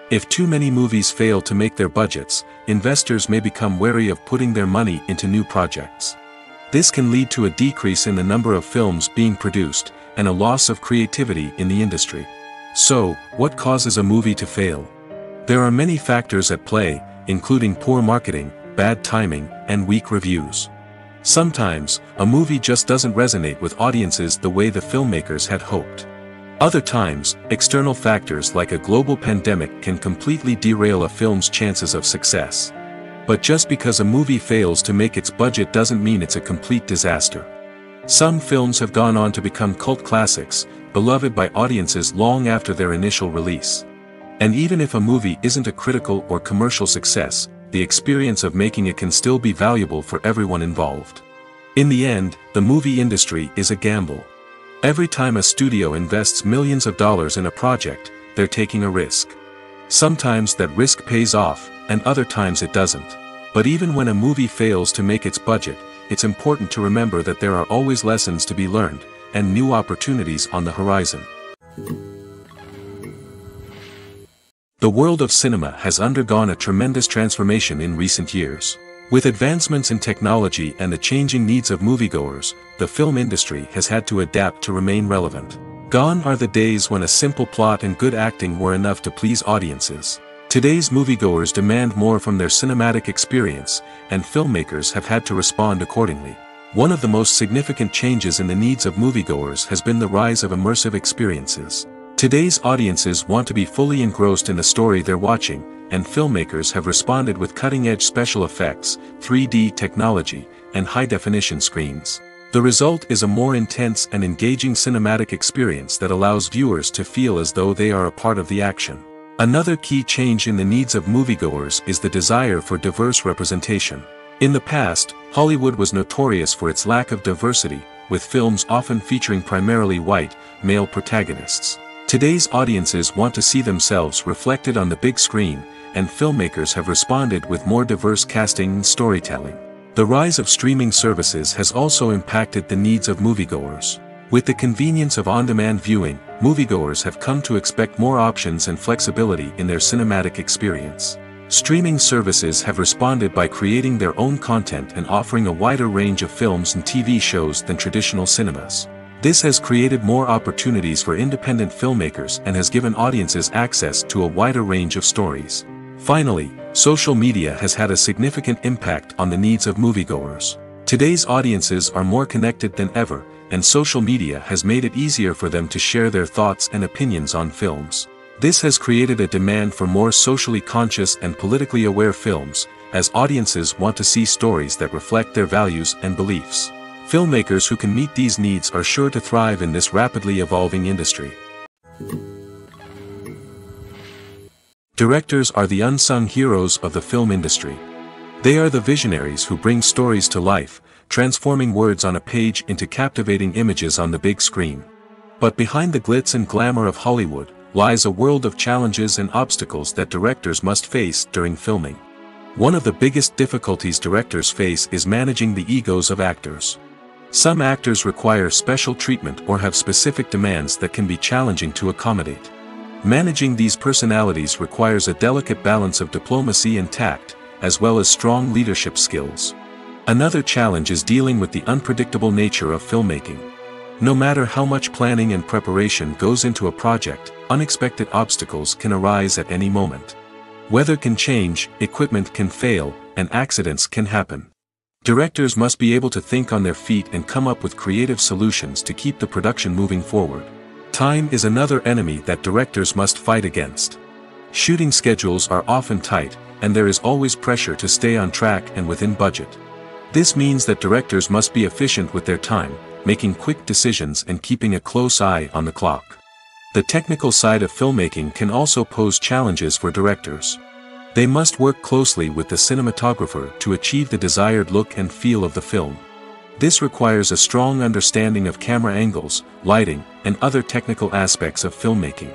If too many movies fail to make their budgets, investors may become wary of putting their money into new projects. This can lead to a decrease in the number of films being produced, and a loss of creativity in the industry. So, what causes a movie to fail? There are many factors at play, including poor marketing, bad timing, and weak reviews. Sometimes, a movie just doesn't resonate with audiences the way the filmmakers had hoped. Other times, external factors like a global pandemic can completely derail a film's chances of success. But just because a movie fails to make its budget doesn't mean it's a complete disaster. Some films have gone on to become cult classics, beloved by audiences long after their initial release. And even if a movie isn't a critical or commercial success, the experience of making it can still be valuable for everyone involved. In the end, the movie industry is a gamble. Every time a studio invests millions of dollars in a project, they're taking a risk. Sometimes that risk pays off, and other times it doesn't. But even when a movie fails to make its budget, it's important to remember that there are always lessons to be learned, and new opportunities on the horizon. The world of cinema has undergone a tremendous transformation in recent years. With advancements in technology and the changing needs of moviegoers, the film industry has had to adapt to remain relevant. Gone are the days when a simple plot and good acting were enough to please audiences. Today's moviegoers demand more from their cinematic experience, and filmmakers have had to respond accordingly. One of the most significant changes in the needs of moviegoers has been the rise of immersive experiences. Today's audiences want to be fully engrossed in the story they're watching, and filmmakers have responded with cutting-edge special effects, 3D technology, and high-definition screens. The result is a more intense and engaging cinematic experience that allows viewers to feel as though they are a part of the action. Another key change in the needs of moviegoers is the desire for diverse representation. In the past, Hollywood was notorious for its lack of diversity, with films often featuring primarily white, male protagonists. Today's audiences want to see themselves reflected on the big screen, and filmmakers have responded with more diverse casting and storytelling. The rise of streaming services has also impacted the needs of moviegoers. With the convenience of on-demand viewing, moviegoers have come to expect more options and flexibility in their cinematic experience. Streaming services have responded by creating their own content and offering a wider range of films and TV shows than traditional cinemas. This has created more opportunities for independent filmmakers and has given audiences access to a wider range of stories. Finally, Social media has had a significant impact on the needs of moviegoers. Today's audiences are more connected than ever, and social media has made it easier for them to share their thoughts and opinions on films. This has created a demand for more socially conscious and politically aware films, as audiences want to see stories that reflect their values and beliefs. Filmmakers who can meet these needs are sure to thrive in this rapidly evolving industry. Directors are the unsung heroes of the film industry. They are the visionaries who bring stories to life, transforming words on a page into captivating images on the big screen. But behind the glitz and glamour of Hollywood, lies a world of challenges and obstacles that directors must face during filming. One of the biggest difficulties directors face is managing the egos of actors. Some actors require special treatment or have specific demands that can be challenging to accommodate. Managing these personalities requires a delicate balance of diplomacy and tact, as well as strong leadership skills. Another challenge is dealing with the unpredictable nature of filmmaking. No matter how much planning and preparation goes into a project, unexpected obstacles can arise at any moment. Weather can change, equipment can fail, and accidents can happen. Directors must be able to think on their feet and come up with creative solutions to keep the production moving forward. Time is another enemy that directors must fight against. Shooting schedules are often tight, and there is always pressure to stay on track and within budget. This means that directors must be efficient with their time, making quick decisions and keeping a close eye on the clock. The technical side of filmmaking can also pose challenges for directors. They must work closely with the cinematographer to achieve the desired look and feel of the film. This requires a strong understanding of camera angles, lighting, and other technical aspects of filmmaking.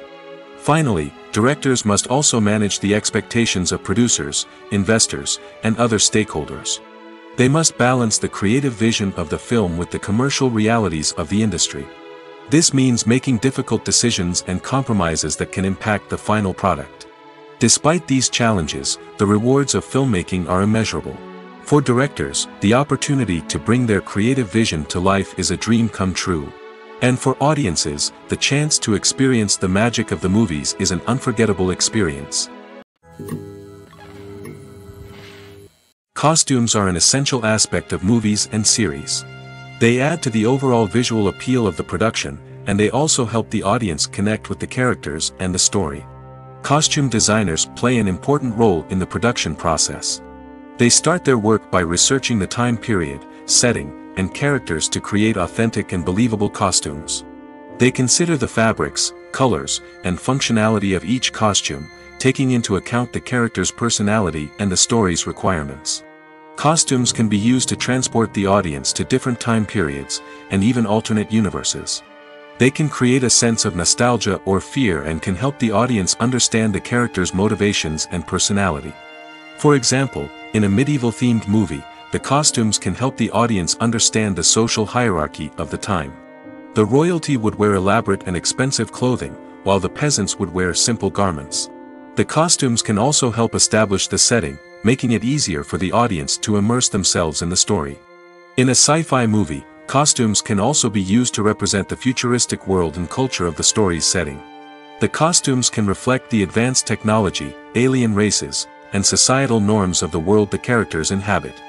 Finally, directors must also manage the expectations of producers, investors, and other stakeholders. They must balance the creative vision of the film with the commercial realities of the industry. This means making difficult decisions and compromises that can impact the final product. Despite these challenges, the rewards of filmmaking are immeasurable. For directors, the opportunity to bring their creative vision to life is a dream come true. And for audiences, the chance to experience the magic of the movies is an unforgettable experience. Costumes are an essential aspect of movies and series. They add to the overall visual appeal of the production, and they also help the audience connect with the characters and the story. Costume designers play an important role in the production process. They start their work by researching the time period, setting, and characters to create authentic and believable costumes. They consider the fabrics, colors, and functionality of each costume, taking into account the character's personality and the story's requirements. Costumes can be used to transport the audience to different time periods, and even alternate universes. They can create a sense of nostalgia or fear and can help the audience understand the character's motivations and personality. For example, in a medieval-themed movie, the costumes can help the audience understand the social hierarchy of the time. The royalty would wear elaborate and expensive clothing, while the peasants would wear simple garments. The costumes can also help establish the setting, making it easier for the audience to immerse themselves in the story. In a sci-fi movie, costumes can also be used to represent the futuristic world and culture of the story's setting. The costumes can reflect the advanced technology, alien races, and societal norms of the world the characters inhabit.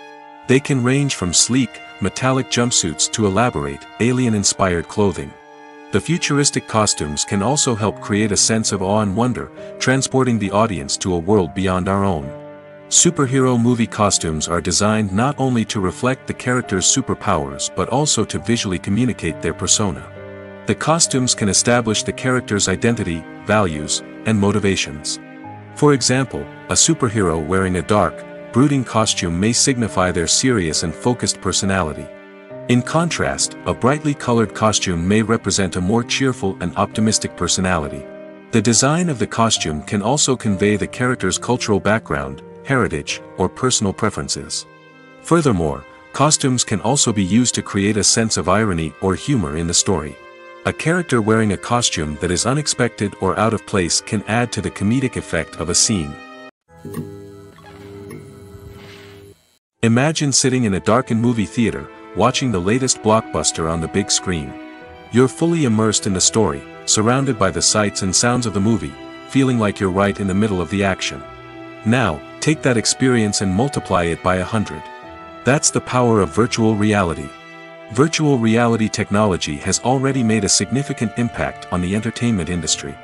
They can range from sleek, metallic jumpsuits to elaborate, alien-inspired clothing. The futuristic costumes can also help create a sense of awe and wonder, transporting the audience to a world beyond our own. Superhero movie costumes are designed not only to reflect the character's superpowers but also to visually communicate their persona. The costumes can establish the character's identity, values, and motivations. For example, a superhero wearing a dark, brooding costume may signify their serious and focused personality. In contrast, a brightly colored costume may represent a more cheerful and optimistic personality. The design of the costume can also convey the character's cultural background, heritage, or personal preferences. Furthermore, costumes can also be used to create a sense of irony or humor in the story. A character wearing a costume that is unexpected or out of place can add to the comedic effect of a scene. Imagine sitting in a darkened movie theater, watching the latest blockbuster on the big screen. You're fully immersed in the story, surrounded by the sights and sounds of the movie, feeling like you're right in the middle of the action. Now, Take that experience and multiply it by 100. That's the power of virtual reality. Virtual reality technology has already made a significant impact on the entertainment industry.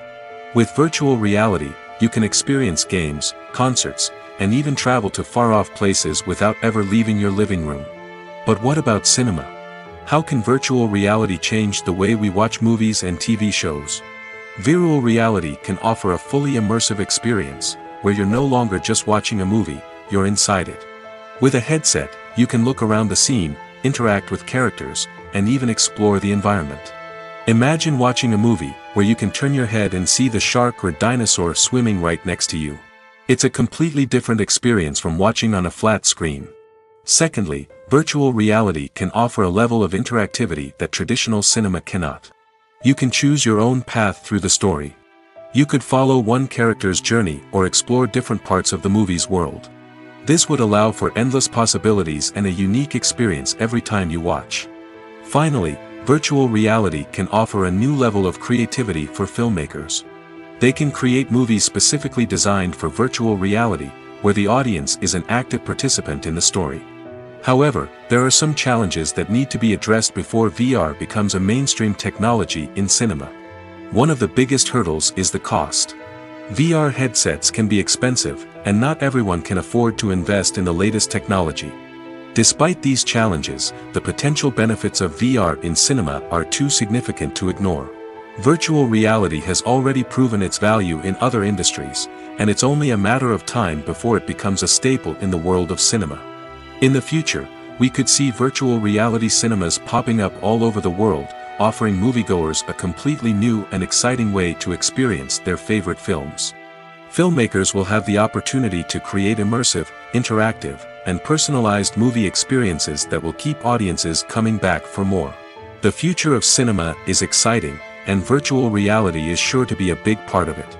With virtual reality, you can experience games, concerts, and even travel to far-off places without ever leaving your living room. But what about cinema? How can virtual reality change the way we watch movies and TV shows? Virtual reality can offer a fully immersive experience, where you're no longer just watching a movie, you're inside it. With a headset, you can look around the scene, interact with characters, and even explore the environment. Imagine watching a movie, where you can turn your head and see the shark or dinosaur swimming right next to you. It's a completely different experience from watching on a flat screen. Secondly, virtual reality can offer a level of interactivity that traditional cinema cannot. You can choose your own path through the story. You could follow one character's journey or explore different parts of the movie's world. This would allow for endless possibilities and a unique experience every time you watch. Finally, virtual reality can offer a new level of creativity for filmmakers. They can create movies specifically designed for virtual reality, where the audience is an active participant in the story. However, there are some challenges that need to be addressed before VR becomes a mainstream technology in cinema. One of the biggest hurdles is the cost. VR headsets can be expensive, and not everyone can afford to invest in the latest technology. Despite these challenges, the potential benefits of VR in cinema are too significant to ignore. Virtual reality has already proven its value in other industries, and it's only a matter of time before it becomes a staple in the world of cinema. In the future, we could see virtual reality cinemas popping up all over the world, offering moviegoers a completely new and exciting way to experience their favorite films. Filmmakers will have the opportunity to create immersive, interactive, and personalized movie experiences that will keep audiences coming back for more. The future of cinema is exciting, and virtual reality is sure to be a big part of it.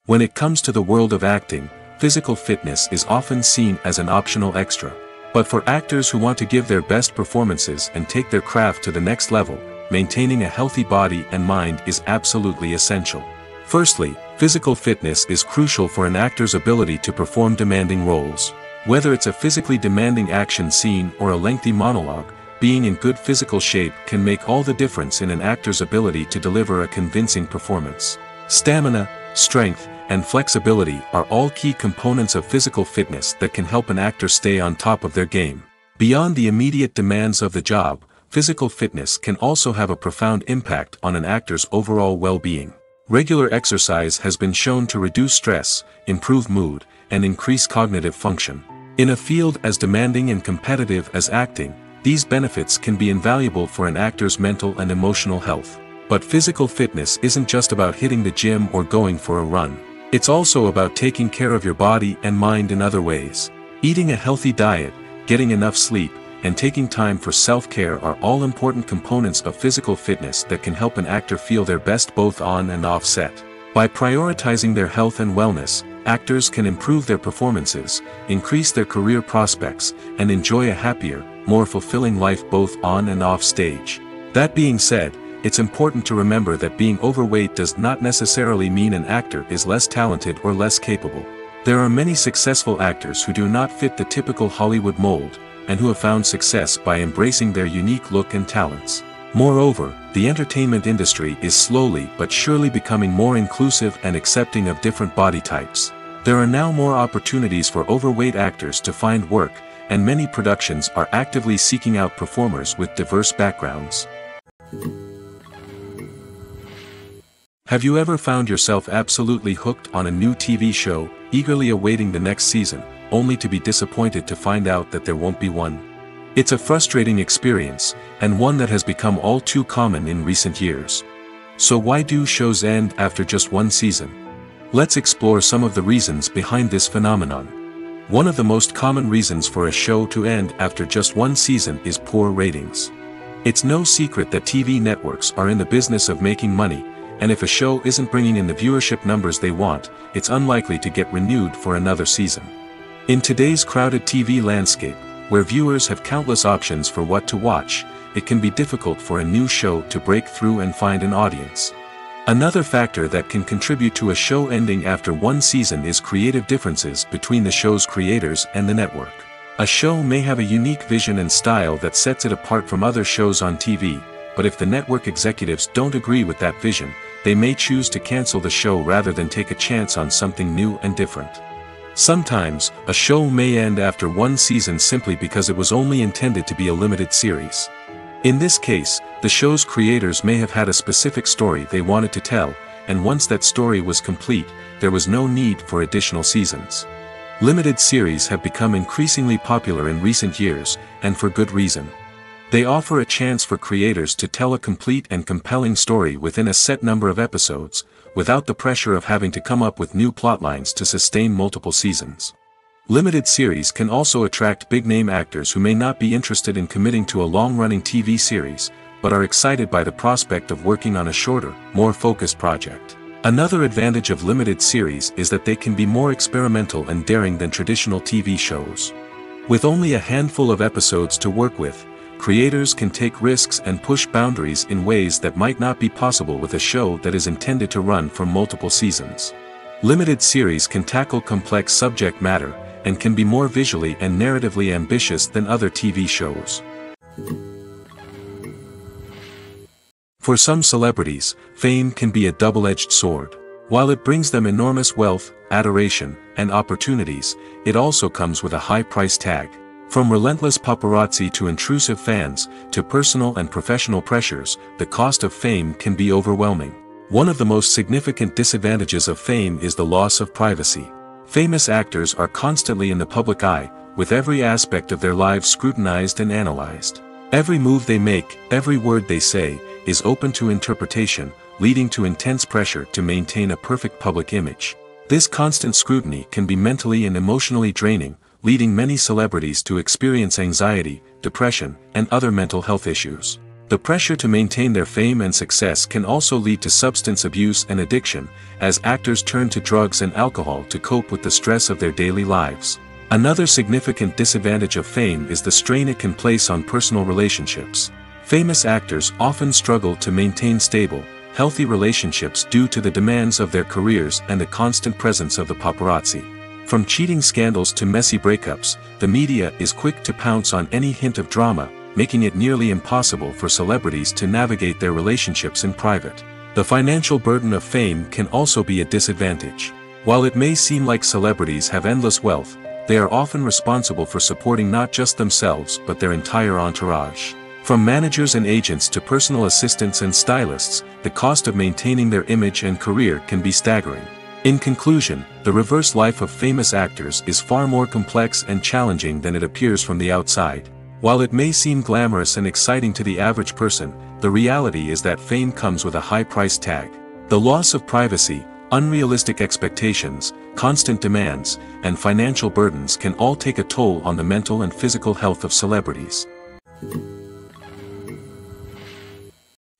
When it comes to the world of acting, physical fitness is often seen as an optional extra. But for actors who want to give their best performances and take their craft to the next level, maintaining a healthy body and mind is absolutely essential. Firstly, physical fitness is crucial for an actor's ability to perform demanding roles. Whether it's a physically demanding action scene or a lengthy monologue, being in good physical shape can make all the difference in an actor's ability to deliver a convincing performance. Stamina, strength, and flexibility are all key components of physical fitness that can help an actor stay on top of their game. Beyond the immediate demands of the job, physical fitness can also have a profound impact on an actor's overall well-being. Regular exercise has been shown to reduce stress, improve mood, and increase cognitive function. In a field as demanding and competitive as acting, these benefits can be invaluable for an actor's mental and emotional health. But physical fitness isn't just about hitting the gym or going for a run. It's also about taking care of your body and mind in other ways. Eating a healthy diet, getting enough sleep, and taking time for self-care are all important components of physical fitness that can help an actor feel their best both on and off set. By prioritizing their health and wellness, actors can improve their performances, increase their career prospects, and enjoy a happier, more fulfilling life both on and off stage. That being said, it's important to remember that being overweight does not necessarily mean an actor is less talented or less capable. There are many successful actors who do not fit the typical Hollywood mold, and who have found success by embracing their unique look and talents. Moreover, the entertainment industry is slowly but surely becoming more inclusive and accepting of different body types. There are now more opportunities for overweight actors to find work, and many productions are actively seeking out performers with diverse backgrounds. Have you ever found yourself absolutely hooked on a new TV show, eagerly awaiting the next season, only to be disappointed to find out that there won't be one? It's a frustrating experience, and one that has become all too common in recent years. So why do shows end after just one season? Let's explore some of the reasons behind this phenomenon. One of the most common reasons for a show to end after just one season is poor ratings. It's no secret that TV networks are in the business of making money, and if a show isn't bringing in the viewership numbers they want, it's unlikely to get renewed for another season. In today's crowded TV landscape, where viewers have countless options for what to watch, it can be difficult for a new show to break through and find an audience. Another factor that can contribute to a show ending after one season is creative differences between the show's creators and the network. A show may have a unique vision and style that sets it apart from other shows on TV, but if the network executives don't agree with that vision, they may choose to cancel the show rather than take a chance on something new and different. Sometimes, a show may end after one season simply because it was only intended to be a limited series. In this case, the show's creators may have had a specific story they wanted to tell, and once that story was complete, there was no need for additional seasons. Limited series have become increasingly popular in recent years, and for good reason. They offer a chance for creators to tell a complete and compelling story within a set number of episodes, without the pressure of having to come up with new plotlines to sustain multiple seasons. Limited series can also attract big-name actors who may not be interested in committing to a long-running TV series, but are excited by the prospect of working on a shorter, more focused project. Another advantage of limited series is that they can be more experimental and daring than traditional TV shows. With only a handful of episodes to work with, creators can take risks and push boundaries in ways that might not be possible with a show that is intended to run for multiple seasons. Limited series can tackle complex subject matter, and can be more visually and narratively ambitious than other TV shows. For some celebrities, fame can be a double-edged sword. While it brings them enormous wealth, adoration, and opportunities, it also comes with a high price tag. From relentless paparazzi to intrusive fans, to personal and professional pressures, the cost of fame can be overwhelming. One of the most significant disadvantages of fame is the loss of privacy. Famous actors are constantly in the public eye, with every aspect of their lives scrutinized and analyzed. Every move they make, every word they say, is open to interpretation, leading to intense pressure to maintain a perfect public image. This constant scrutiny can be mentally and emotionally draining, leading many celebrities to experience anxiety, depression, and other mental health issues. The pressure to maintain their fame and success can also lead to substance abuse and addiction, as actors turn to drugs and alcohol to cope with the stress of their daily lives. Another significant disadvantage of fame is the strain it can place on personal relationships. Famous actors often struggle to maintain stable, healthy relationships due to the demands of their careers and the constant presence of the paparazzi. From cheating scandals to messy breakups, the media is quick to pounce on any hint of drama, making it nearly impossible for celebrities to navigate their relationships in private. The financial burden of fame can also be a disadvantage. While it may seem like celebrities have endless wealth, they are often responsible for supporting not just themselves but their entire entourage. From managers and agents to personal assistants and stylists, the cost of maintaining their image and career can be staggering. In conclusion, the reverse life of famous actors is far more complex and challenging than it appears from the outside. While it may seem glamorous and exciting to the average person, the reality is that fame comes with a high price tag. The loss of privacy, unrealistic expectations, constant demands, and financial burdens can all take a toll on the mental and physical health of celebrities.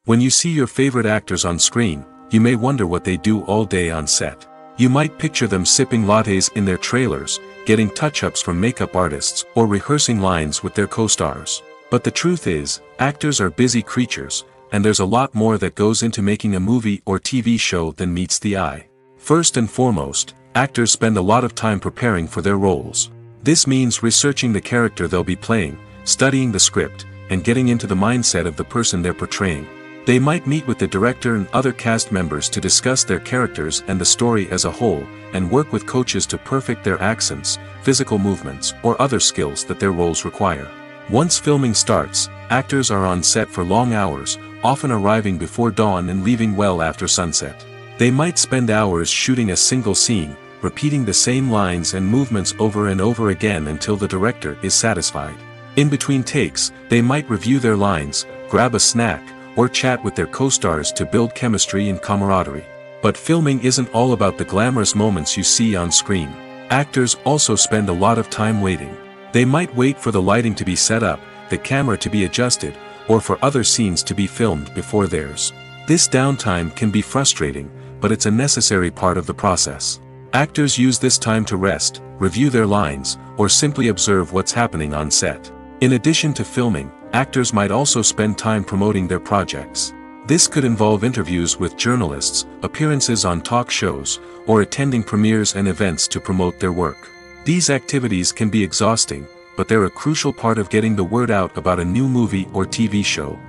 When you see your favorite actors on screen, you may wonder what they do all day on set. You might picture them sipping lattes in their trailers, getting touch-ups from makeup artists, or rehearsing lines with their co-stars. But the truth is, actors are busy creatures, and there's a lot more that goes into making a movie or TV show than meets the eye. First and foremost, actors spend a lot of time preparing for their roles. This means researching the character they'll be playing, studying the script, and getting into the mindset of the person they're portraying. They might meet with the director and other cast members to discuss their characters and the story as a whole, and work with coaches to perfect their accents, physical movements, or other skills that their roles require. Once filming starts, actors are on set for long hours, often arriving before dawn and leaving well after sunset. They might spend hours shooting a single scene, repeating the same lines and movements over and over again until the director is satisfied. In between takes, they might review their lines, grab a snack, or chat with their co-stars to build chemistry and camaraderie. But filming isn't all about the glamorous moments you see on screen. Actors also spend a lot of time waiting. They might wait for the lighting to be set up, the camera to be adjusted, or for other scenes to be filmed before theirs. This downtime can be frustrating, but it's a necessary part of the process. Actors use this time to rest, review their lines, or simply observe what's happening on set. In addition to filming, actors might also spend time promoting their projects. This could involve interviews with journalists, appearances on talk shows, or attending premieres and events to promote their work. These activities can be exhausting, but they're a crucial part of getting the word out about a new movie or TV show.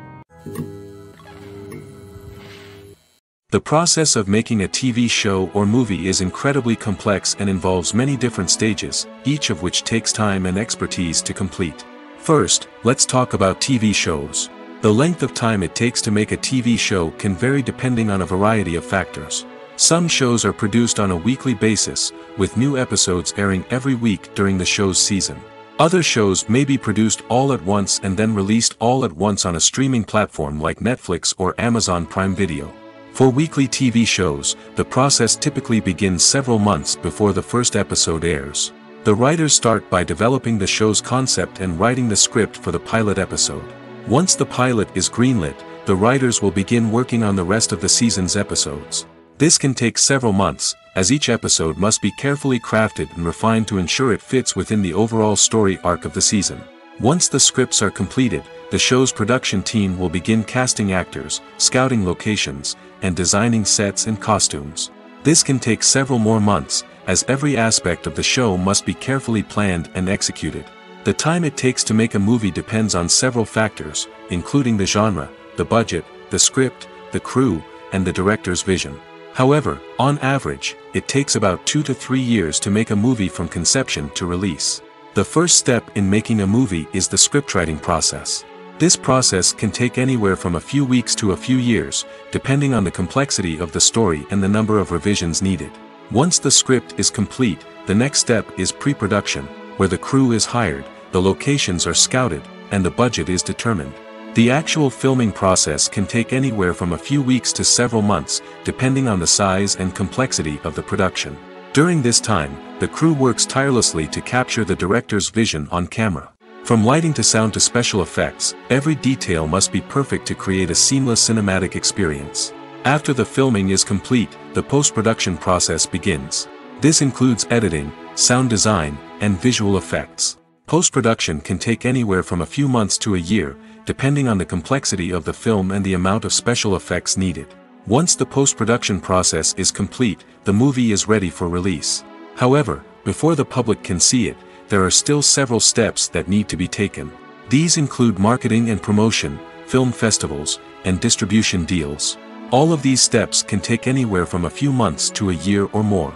The process of making a TV show or movie is incredibly complex and involves many different stages, each of which takes time and expertise to complete. First, let's talk about TV shows. The length of time it takes to make a TV show can vary depending on a variety of factors. Some shows are produced on a weekly basis, with new episodes airing every week during the show's season. Other shows may be produced all at once and then released all at once on a streaming platform like Netflix or Amazon Prime Video. For weekly TV shows, the process typically begins several months before the first episode airs. The writers start by developing the show's concept and writing the script for the pilot episode. Once the pilot is greenlit, the writers will begin working on the rest of the season's episodes. This can take several months, as each episode must be carefully crafted and refined to ensure it fits within the overall story arc of the season. Once the scripts are completed, the show's production team will begin casting actors, scouting locations, and designing sets and costumes. This can take several more months, as every aspect of the show must be carefully planned and executed. The time it takes to make a movie depends on several factors, including the genre, the budget, the script, the crew, and the director's vision. However, on average, it takes about 2 to 3 years to make a movie from conception to release. The first step in making a movie is the scriptwriting process. This process can take anywhere from a few weeks to a few years, depending on the complexity of the story and the number of revisions needed. Once the script is complete, the next step is pre-production, where the crew is hired, the locations are scouted, and the budget is determined. The actual filming process can take anywhere from a few weeks to several months, depending on the size and complexity of the production. During this time, the crew works tirelessly to capture the director's vision on camera. From lighting to sound to special effects, every detail must be perfect to create a seamless cinematic experience. After the filming is complete, the post-production process begins. This includes editing, sound design, and visual effects. Post-production can take anywhere from a few months to a year, depending on the complexity of the film and the amount of special effects needed. Once the post-production process is complete, the movie is ready for release. However, before the public can see it, there are still several steps that need to be taken. These include marketing and promotion, film festivals, and distribution deals. All of these steps can take anywhere from a few months to a year or more.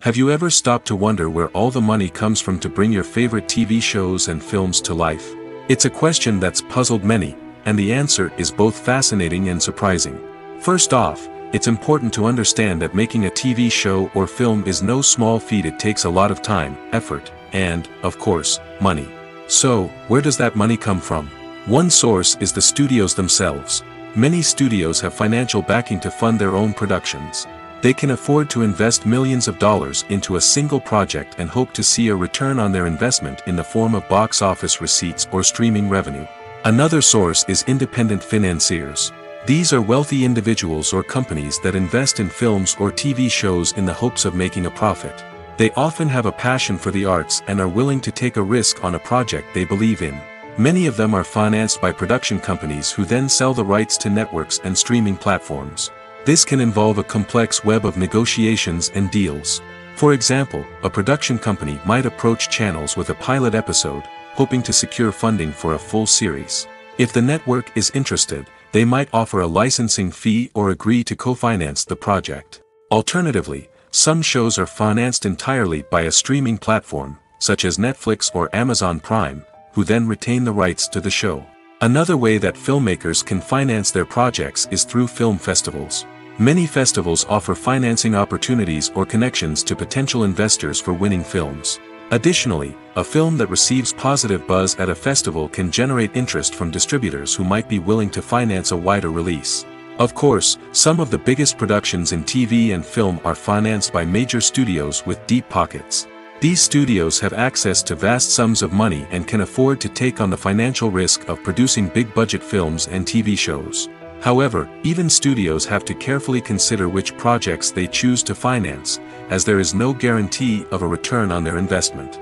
Have you ever stopped to wonder where all the money comes from to bring your favorite TV shows and films to life? It's a question that's puzzled many, and the answer is both fascinating and surprising. First off, it's important to understand that making a TV show or film is no small feat. It takes a lot of time, effort, and, of course, money. So, where does that money come from? One source is the studios themselves. Many studios have financial backing to fund their own productions. They can afford to invest millions of dollars into a single project and hope to see a return on their investment in the form of box office receipts or streaming revenue. Another source is independent financiers. These are wealthy individuals or companies that invest in films or TV shows in the hopes of making a profit. They often have a passion for the arts and are willing to take a risk on a project they believe in. Many of them are financed by production companies who then sell the rights to networks and streaming platforms. This can involve a complex web of negotiations and deals. For example, a production company might approach channels with a pilot episode, hoping to secure funding for a full series. If the network is interested, they might offer a licensing fee or agree to co-finance the project. Alternatively, some shows are financed entirely by a streaming platform, such as Netflix or Amazon Prime, who then retain the rights to the show. Another way that filmmakers can finance their projects is through film festivals. Many festivals offer financing opportunities or connections to potential investors for winning films. Additionally, a film that receives positive buzz at a festival can generate interest from distributors who might be willing to finance a wider release. Of course, some of the biggest productions in TV and film are financed by major studios with deep pockets. These studios have access to vast sums of money and can afford to take on the financial risk of producing big-budget films and TV shows. However, even studios have to carefully consider which projects they choose to finance, as there is no guarantee of a return on their investment.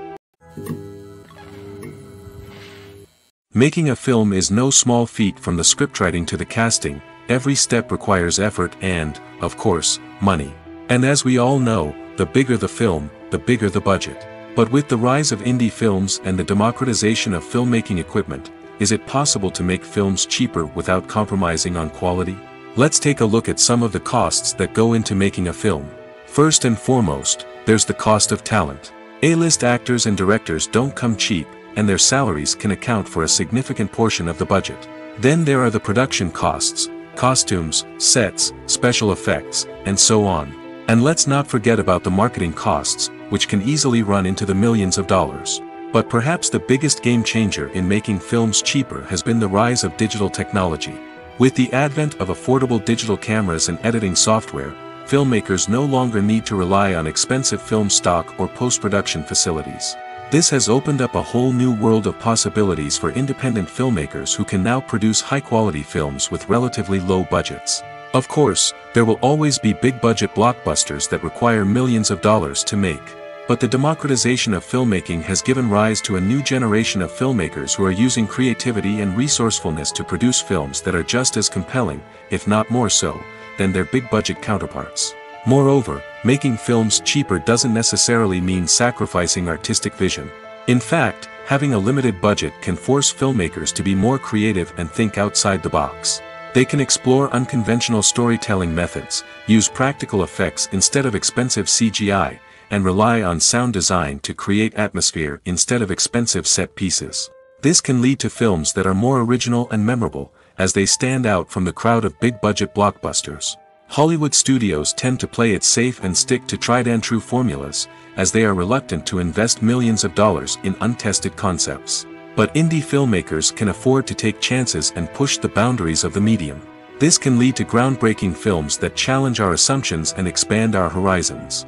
Making a film is no small feat. From the scriptwriting to the casting, every step requires effort and, of course, money. And as we all know, the bigger the film, the bigger the budget. But with the rise of indie films and the democratization of filmmaking equipment, is it possible to make films cheaper without compromising on quality? Let's take a look at some of the costs that go into making a film. First and foremost, there's the cost of talent. A-list actors and directors don't come cheap, and their salaries can account for a significant portion of the budget. Then there are the production costs, costumes, sets, special effects, and so on. And let's not forget about the marketing costs, which can easily run into the millions of dollars. But perhaps the biggest game changer in making films cheaper has been the rise of digital technology. With the advent of affordable digital cameras and editing software, filmmakers no longer need to rely on expensive film stock or post-production facilities. This has opened up a whole new world of possibilities for independent filmmakers who can now produce high-quality films with relatively low budgets. Of course, there will always be big-budget blockbusters that require millions of dollars to make. But the democratization of filmmaking has given rise to a new generation of filmmakers who are using creativity and resourcefulness to produce films that are just as compelling, if not more so, than their big-budget counterparts. Moreover, making films cheaper doesn't necessarily mean sacrificing artistic vision. In fact, having a limited budget can force filmmakers to be more creative and think outside the box. They can explore unconventional storytelling methods, use practical effects instead of expensive CGI, and rely on sound design to create atmosphere instead of expensive set pieces. This can lead to films that are more original and memorable, as they stand out from the crowd of big-budget blockbusters. Hollywood studios tend to play it safe and stick to tried-and-true formulas, as they are reluctant to invest millions of dollars in untested concepts. But indie filmmakers can afford to take chances and push the boundaries of the medium. This can lead to groundbreaking films that challenge our assumptions and expand our horizons.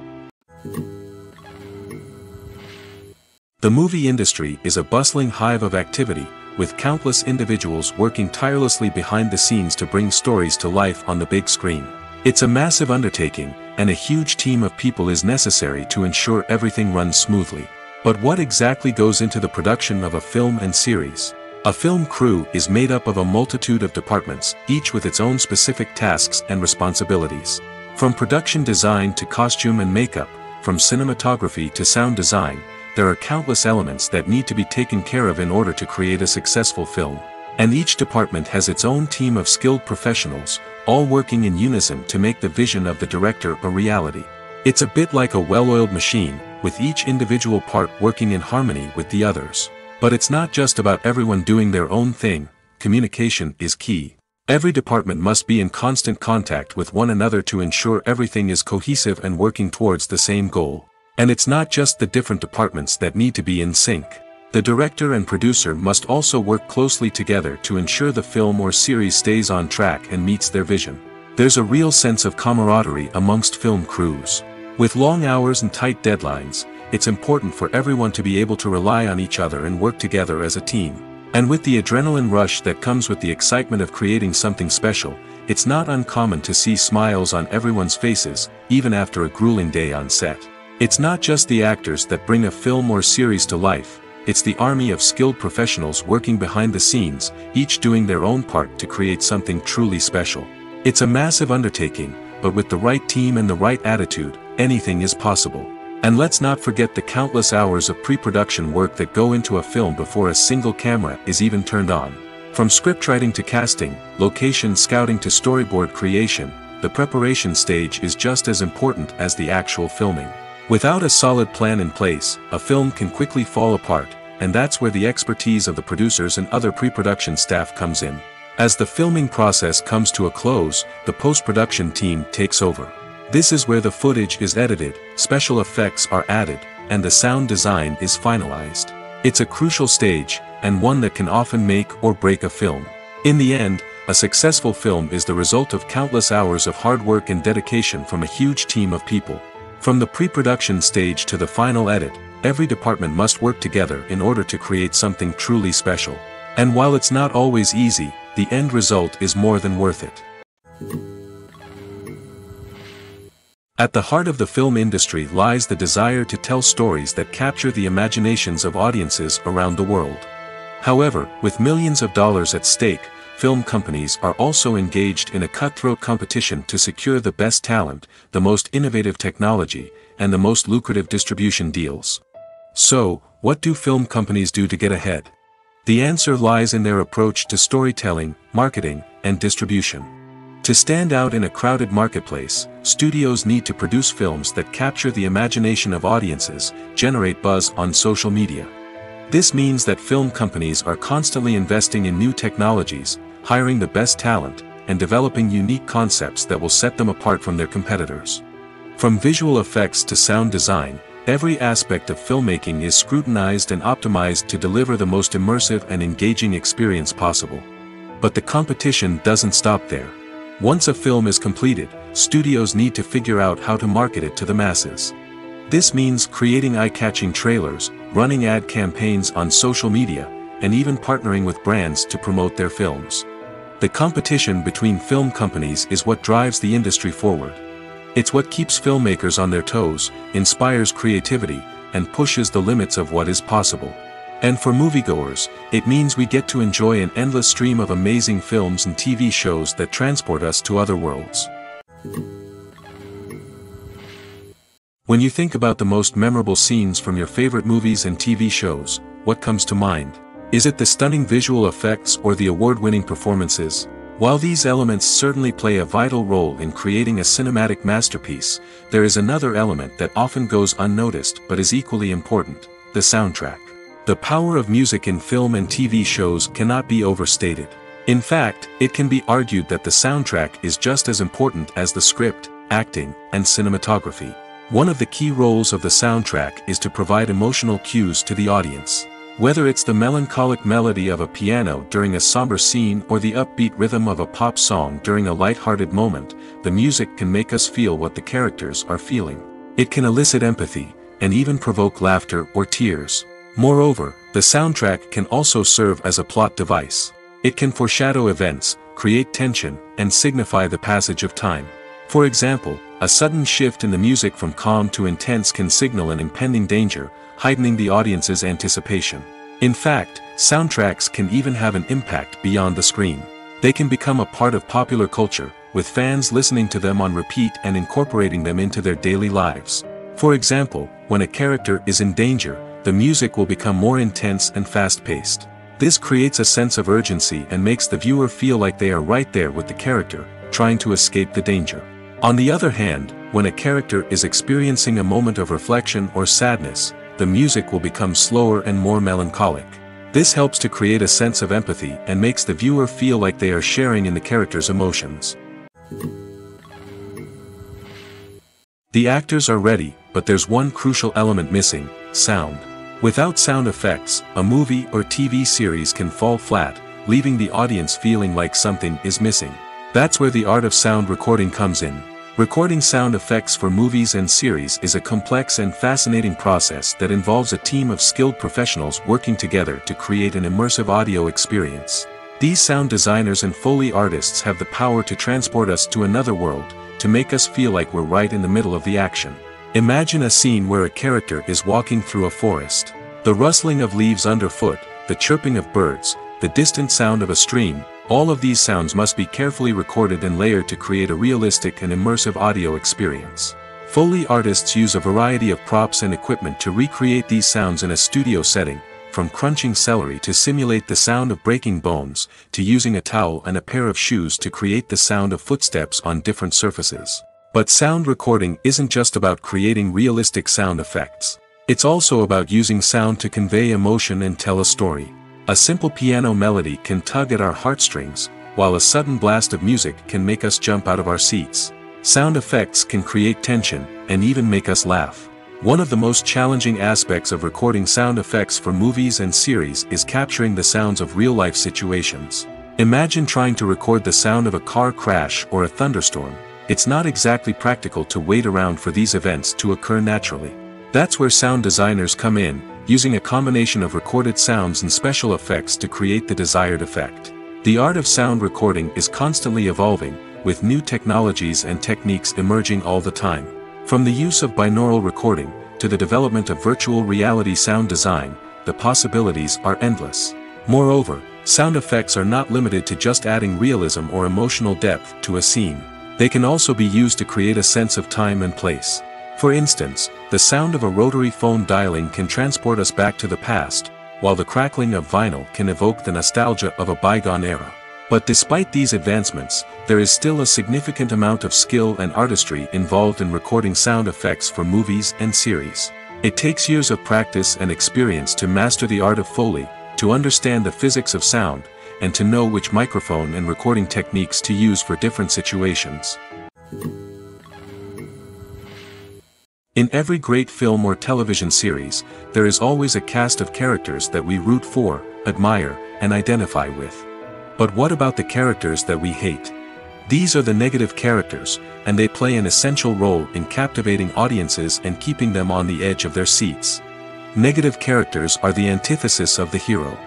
The movie industry is a bustling hive of activity, with countless individuals working tirelessly behind the scenes to bring stories to life on the big screen. It's a massive undertaking, and a huge team of people is necessary to ensure everything runs smoothly. But what exactly goes into the production of a film and series? A film crew is made up of a multitude of departments, each with its own specific tasks and responsibilities. From production design to costume and makeup, from cinematography to sound design, there are countless elements that need to be taken care of in order to create a successful film. And each department has its own team of skilled professionals, all working in unison to make the vision of the director a reality. It's a bit like a well-oiled machine, with each individual part working in harmony with the others. But it's not just about everyone doing their own thing. Communication is key. Every department must be in constant contact with one another to ensure everything is cohesive and working towards the same goal. And it's not just the different departments that need to be in sync. The director and producer must also work closely together to ensure the film or series stays on track and meets their vision. There's a real sense of camaraderie amongst film crews. With long hours and tight deadlines, it's important for everyone to be able to rely on each other and work together as a team. And with the adrenaline rush that comes with the excitement of creating something special, it's not uncommon to see smiles on everyone's faces, even after a grueling day on set. It's not just the actors that bring a film or series to life, it's the army of skilled professionals working behind the scenes, each doing their own part to create something truly special. It's a massive undertaking, but with the right team and the right attitude, anything is possible. And let's not forget the countless hours of pre-production work that go into a film before a single camera is even turned on. From scriptwriting to casting, location scouting to storyboard creation, the preparation stage is just as important as the actual filming. Without a solid plan in place, a film can quickly fall apart, and that's where the expertise of the producers and other pre-production staff comes in. As the filming process comes to a close, the post-production team takes over. This is where the footage is edited, special effects are added, and the sound design is finalized. It's a crucial stage, and one that can often make or break a film. In the end, a successful film is the result of countless hours of hard work and dedication from a huge team of people. From the pre-production stage to the final edit, every department must work together in order to create something truly special. And while it's not always easy, the end result is more than worth it. At the heart of the film industry lies the desire to tell stories that capture the imaginations of audiences around the world. However, with millions of dollars at stake, film companies are also engaged in a cutthroat competition to secure the best talent, the most innovative technology, and the most lucrative distribution deals. So, what do film companies do to get ahead? The answer lies in their approach to storytelling, marketing, and distribution. To stand out in a crowded marketplace, studios need to produce films that capture the imagination of audiences, generate buzz on social media. This means that film companies are constantly investing in new technologies, hiring the best talent, and developing unique concepts that will set them apart from their competitors. From visual effects to sound design, every aspect of filmmaking is scrutinized and optimized to deliver the most immersive and engaging experience possible. But the competition doesn't stop there. Once a film is completed, studios need to figure out how to market it to the masses. This means creating eye-catching trailers, running ad campaigns on social media, and even partnering with brands to promote their films. The competition between film companies is what drives the industry forward. It's what keeps filmmakers on their toes, inspires creativity, and pushes the limits of what is possible. And for moviegoers, it means we get to enjoy an endless stream of amazing films and TV shows that transport us to other worlds. When you think about the most memorable scenes from your favorite movies and TV shows, what comes to mind? Is it the stunning visual effects or the award-winning performances? While these elements certainly play a vital role in creating a cinematic masterpiece, there is another element that often goes unnoticed but is equally important: the soundtrack. The power of music in film and TV shows cannot be overstated. In fact, it can be argued that the soundtrack is just as important as the script, acting, and cinematography. One of the key roles of the soundtrack is to provide emotional cues to the audience. Whether it's the melancholic melody of a piano during a somber scene or the upbeat rhythm of a pop song during a light-hearted moment, the music can make us feel what the characters are feeling. It can elicit empathy, and even provoke laughter or tears. Moreover, the soundtrack can also serve as a plot device. It can foreshadow events, create tension, and signify the passage of time. For example, a sudden shift in the music from calm to intense can signal an impending danger, heightening the audience's anticipation. In fact, soundtracks can even have an impact beyond the screen. They can become a part of popular culture, with fans listening to them on repeat and incorporating them into their daily lives. For example, when a character is in danger, the music will become more intense and fast-paced. This creates a sense of urgency and makes the viewer feel like they are right there with the character, trying to escape the danger. On the other hand, when a character is experiencing a moment of reflection or sadness, the music will become slower and more melancholic. This helps to create a sense of empathy and makes the viewer feel like they are sharing in the character's emotions. The actors are ready, but there's one crucial element missing: sound. Without sound effects, a movie or TV series can fall flat, leaving the audience feeling like something is missing. That's where the art of sound recording comes in. Recording sound effects for movies and series is a complex and fascinating process that involves a team of skilled professionals working together to create an immersive audio experience. These sound designers and Foley artists have the power to transport us to another world, to make us feel like we're right in the middle of the action. Imagine a scene where a character is walking through a forest. The rustling of leaves underfoot, the chirping of birds, the distant sound of a stream, all of these sounds must be carefully recorded and layered to create a realistic and immersive audio experience. Foley artists use a variety of props and equipment to recreate these sounds in a studio setting, from crunching celery to simulate the sound of breaking bones, to using a towel and a pair of shoes to create the sound of footsteps on different surfaces. But sound recording isn't just about creating realistic sound effects. It's also about using sound to convey emotion and tell a story. A simple piano melody can tug at our heartstrings, while a sudden blast of music can make us jump out of our seats. Sound effects can create tension, and even make us laugh. One of the most challenging aspects of recording sound effects for movies and series is capturing the sounds of real-life situations. Imagine trying to record the sound of a car crash or a thunderstorm. It's not exactly practical to wait around for these events to occur naturally. That's where sound designers come in, using a combination of recorded sounds and special effects to create the desired effect. The art of sound recording is constantly evolving, with new technologies and techniques emerging all the time. From the use of binaural recording, to the development of virtual reality sound design, the possibilities are endless. Moreover, sound effects are not limited to just adding realism or emotional depth to a scene. They can also be used to create a sense of time and place. For instance, the sound of a rotary phone dialing can transport us back to the past, while the crackling of vinyl can evoke the nostalgia of a bygone era. But despite these advancements, there is still a significant amount of skill and artistry involved in recording sound effects for movies and series. It takes years of practice and experience to master the art of Foley, to understand the physics of sound, and to know which microphone and recording techniques to use for different situations. In every great film or television series, there is always a cast of characters that we root for, admire, and identify with. But what about the characters that we hate? These are the negative characters, and they play an essential role in captivating audiences and keeping them on the edge of their seats. Negative characters are the antithesis of the hero.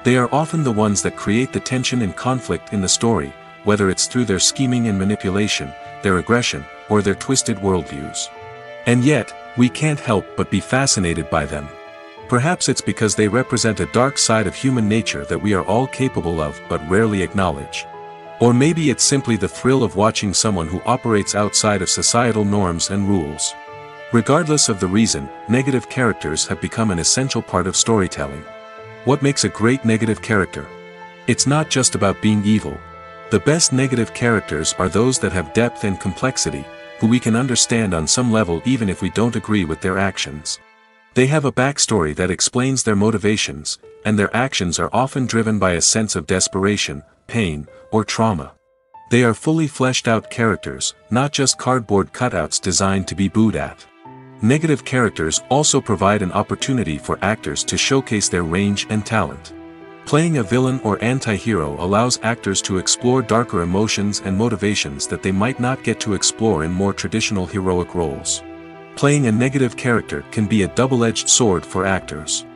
They are often the ones that create the tension and conflict in the story, whether it's through their scheming and manipulation, their aggression, or their twisted worldviews. And yet, we can't help but be fascinated by them. Perhaps it's because they represent a dark side of human nature that we are all capable of but rarely acknowledge. Or maybe it's simply the thrill of watching someone who operates outside of societal norms and rules. Regardless of the reason, negative characters have become an essential part of storytelling. What makes a great negative character? It's not just about being evil. The best negative characters are those that have depth and complexity, who we can understand on some level even if we don't agree with their actions. They have a backstory that explains their motivations, and their actions are often driven by a sense of desperation, pain, or trauma. They are fully fleshed out characters, not just cardboard cutouts designed to be booed at. Negative characters also provide an opportunity for actors to showcase their range and talent. Playing a villain or anti-hero allows actors to explore darker emotions and motivations that they might not get to explore in more traditional heroic roles. Playing a negative character can be a double-edged sword for actors.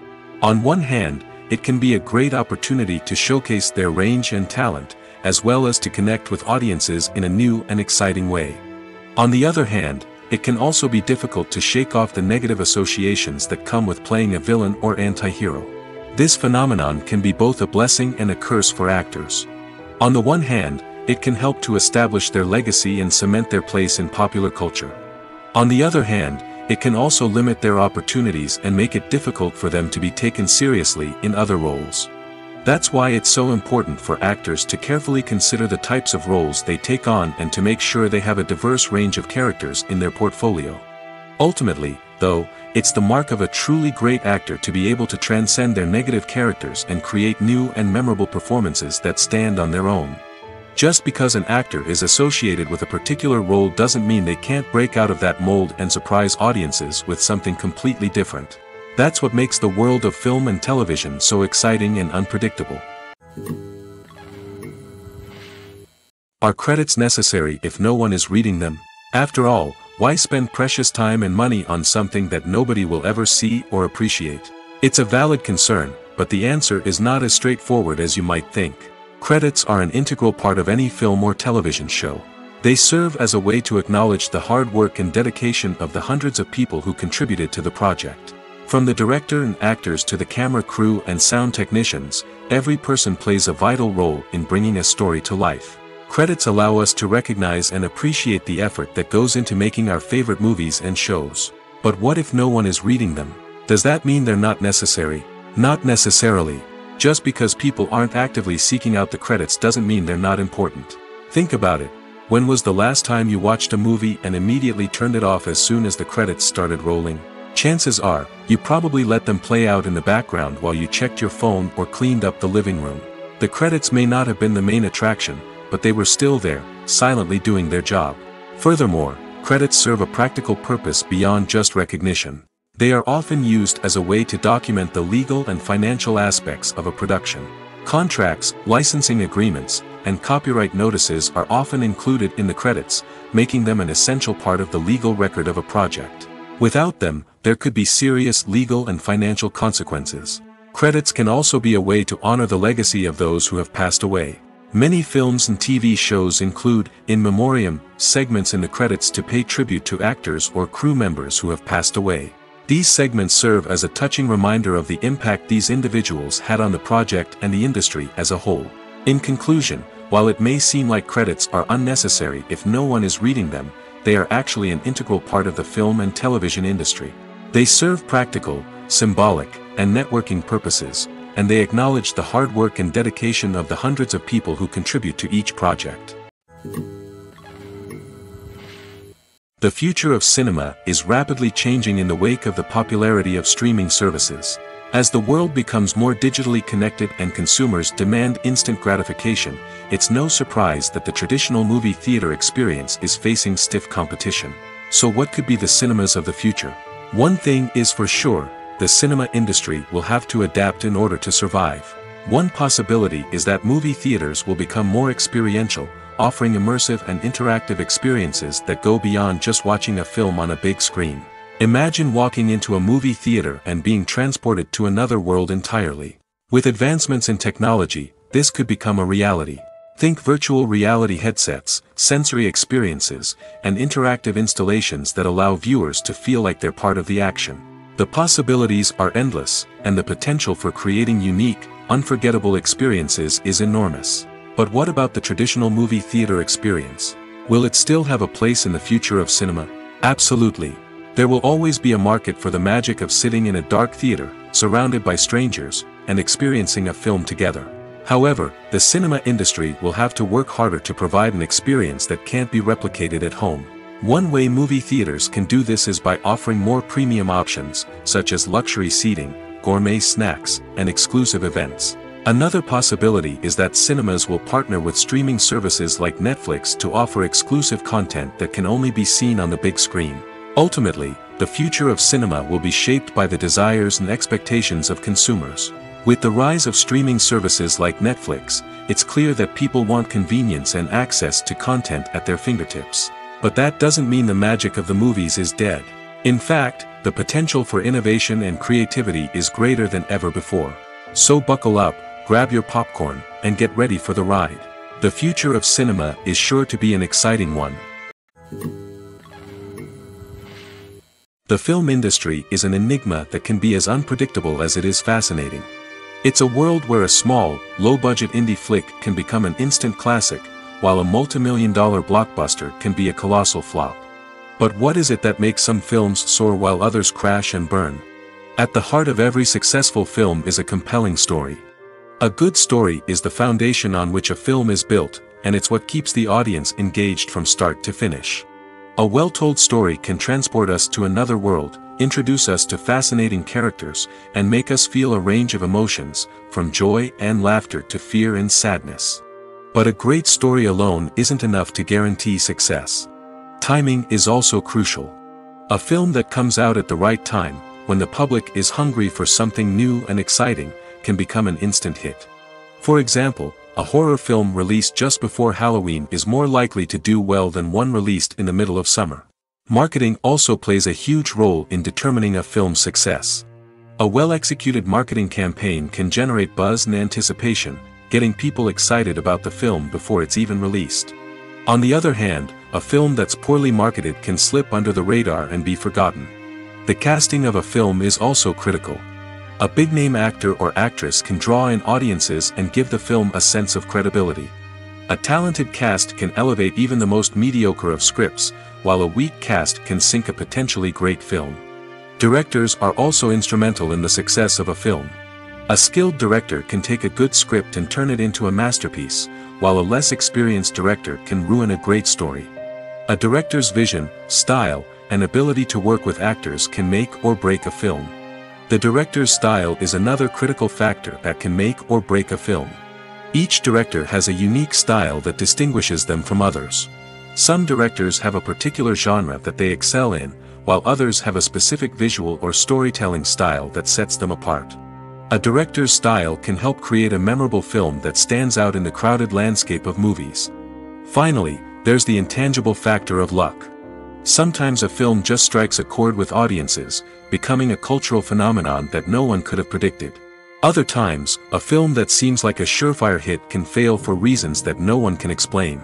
On one hand, it can be a great opportunity to showcase their range and talent, as well as to connect with audiences in a new and exciting way. On the other hand, it can also be difficult to shake off the negative associations that come with playing a villain or anti-hero. This phenomenon can be both a blessing and a curse for actors. On the one hand, it can help to establish their legacy and cement their place in popular culture. On the other hand, it can also limit their opportunities and make it difficult for them to be taken seriously in other roles. That's why it's so important for actors to carefully consider the types of roles they take on and to make sure they have a diverse range of characters in their portfolio. Ultimately, though, it's the mark of a truly great actor to be able to transcend their negative characters and create new and memorable performances that stand on their own. Just because an actor is associated with a particular role doesn't mean they can't break out of that mold and surprise audiences with something completely different. That's what makes the world of film and television so exciting and unpredictable. Are credits necessary if no one is reading them? After all, why spend precious time and money on something that nobody will ever see or appreciate? It's a valid concern, but the answer is not as straightforward as you might think. Credits are an integral part of any film or television show. They serve as a way to acknowledge the hard work and dedication of the hundreds of people who contributed to the project. From the director and actors to the camera crew and sound technicians, every person plays a vital role in bringing a story to life. Credits allow us to recognize and appreciate the effort that goes into making our favorite movies and shows. But what if no one is reading them? Does that mean they're not necessary? Not necessarily. Just because people aren't actively seeking out the credits doesn't mean they're not important. Think about it. When was the last time you watched a movie and immediately turned it off as soon as the credits started rolling? Chances are, you probably let them play out in the background while you checked your phone or cleaned up the living room. The credits may not have been the main attraction, but they were still there, silently doing their job. Furthermore, credits serve a practical purpose beyond just recognition. They are often used as a way to document the legal and financial aspects of a production. Contracts, licensing agreements, and copyright notices are often included in the credits, making them an essential part of the legal record of a project. Without them, there could be serious legal and financial consequences. Credits can also be a way to honor the legacy of those who have passed away. Many films and TV shows include, in memoriam, segments in the credits to pay tribute to actors or crew members who have passed away. These segments serve as a touching reminder of the impact these individuals had on the project and the industry as a whole. In conclusion, while it may seem like credits are unnecessary if no one is reading them, they are actually an integral part of the film and television industry. They serve practical, symbolic, and networking purposes, and they acknowledge the hard work and dedication of the hundreds of people who contribute to each project. The future of cinema is rapidly changing in the wake of the popularity of streaming services. As the world becomes more digitally connected and consumers demand instant gratification, it's no surprise that the traditional movie theater experience is facing stiff competition. So what could be the cinemas of the future? One thing is for sure, the cinema industry will have to adapt in order to survive. One possibility is that movie theaters will become more experiential, offering immersive and interactive experiences that go beyond just watching a film on a big screen. Imagine walking into a movie theater and being transported to another world entirely. With advancements in technology, this could become a reality. Think virtual reality headsets, sensory experiences, and interactive installations that allow viewers to feel like they're part of the action. The possibilities are endless, and the potential for creating unique, unforgettable experiences is enormous. But what about the traditional movie theater experience? Will it still have a place in the future of cinema? Absolutely. There will always be a market for the magic of sitting in a dark theater, surrounded by strangers, and experiencing a film together. However, the cinema industry will have to work harder to provide an experience that can't be replicated at home. One way movie theaters can do this is by offering more premium options, such as luxury seating, gourmet snacks, and exclusive events. Another possibility is that cinemas will partner with streaming services like Netflix to offer exclusive content that can only be seen on the big screen. Ultimately, the future of cinema will be shaped by the desires and expectations of consumers. With the rise of streaming services like Netflix, it's clear that people want convenience and access to content at their fingertips. But that doesn't mean the magic of the movies is dead. In fact, the potential for innovation and creativity is greater than ever before. So buckle up, grab your popcorn, and get ready for the ride. The future of cinema is sure to be an exciting one. The film industry is an enigma that can be as unpredictable as it is fascinating. It's a world where a small, low-budget indie flick can become an instant classic, while a multi-million-dollar blockbuster can be a colossal flop. But what is it that makes some films soar while others crash and burn? At the heart of every successful film is a compelling story. A good story is the foundation on which a film is built, and it's what keeps the audience engaged from start to finish. A well-told story can transport us to another world, introduce us to fascinating characters, and make us feel a range of emotions, from joy and laughter to fear and sadness. But a great story alone isn't enough to guarantee success. Timing is also crucial. A film that comes out at the right time, when the public is hungry for something new and exciting, can become an instant hit. For example, a horror film released just before Halloween is more likely to do well than one released in the middle of summer. Marketing also plays a huge role in determining a film's success. A well-executed marketing campaign can generate buzz and anticipation, getting people excited about the film before it's even released. On the other hand, a film that's poorly marketed can slip under the radar and be forgotten. The casting of a film is also critical. A big-name actor or actress can draw in audiences and give the film a sense of credibility. A talented cast can elevate even the most mediocre of scripts, while a weak cast can sink a potentially great film. Directors are also instrumental in the success of a film. A skilled director can take a good script and turn it into a masterpiece, while a less experienced director can ruin a great story. A director's vision, style, and ability to work with actors can make or break a film. The director's style is another critical factor that can make or break a film. Each director has a unique style that distinguishes them from others. Some directors have a particular genre that they excel in, while others have a specific visual or storytelling style that sets them apart. A director's style can help create a memorable film that stands out in the crowded landscape of movies. Finally, there's the intangible factor of luck. Sometimes a film just strikes a chord with audiences, becoming a cultural phenomenon that no one could have predicted. Other times, a film that seems like a surefire hit can fail for reasons that no one can explain.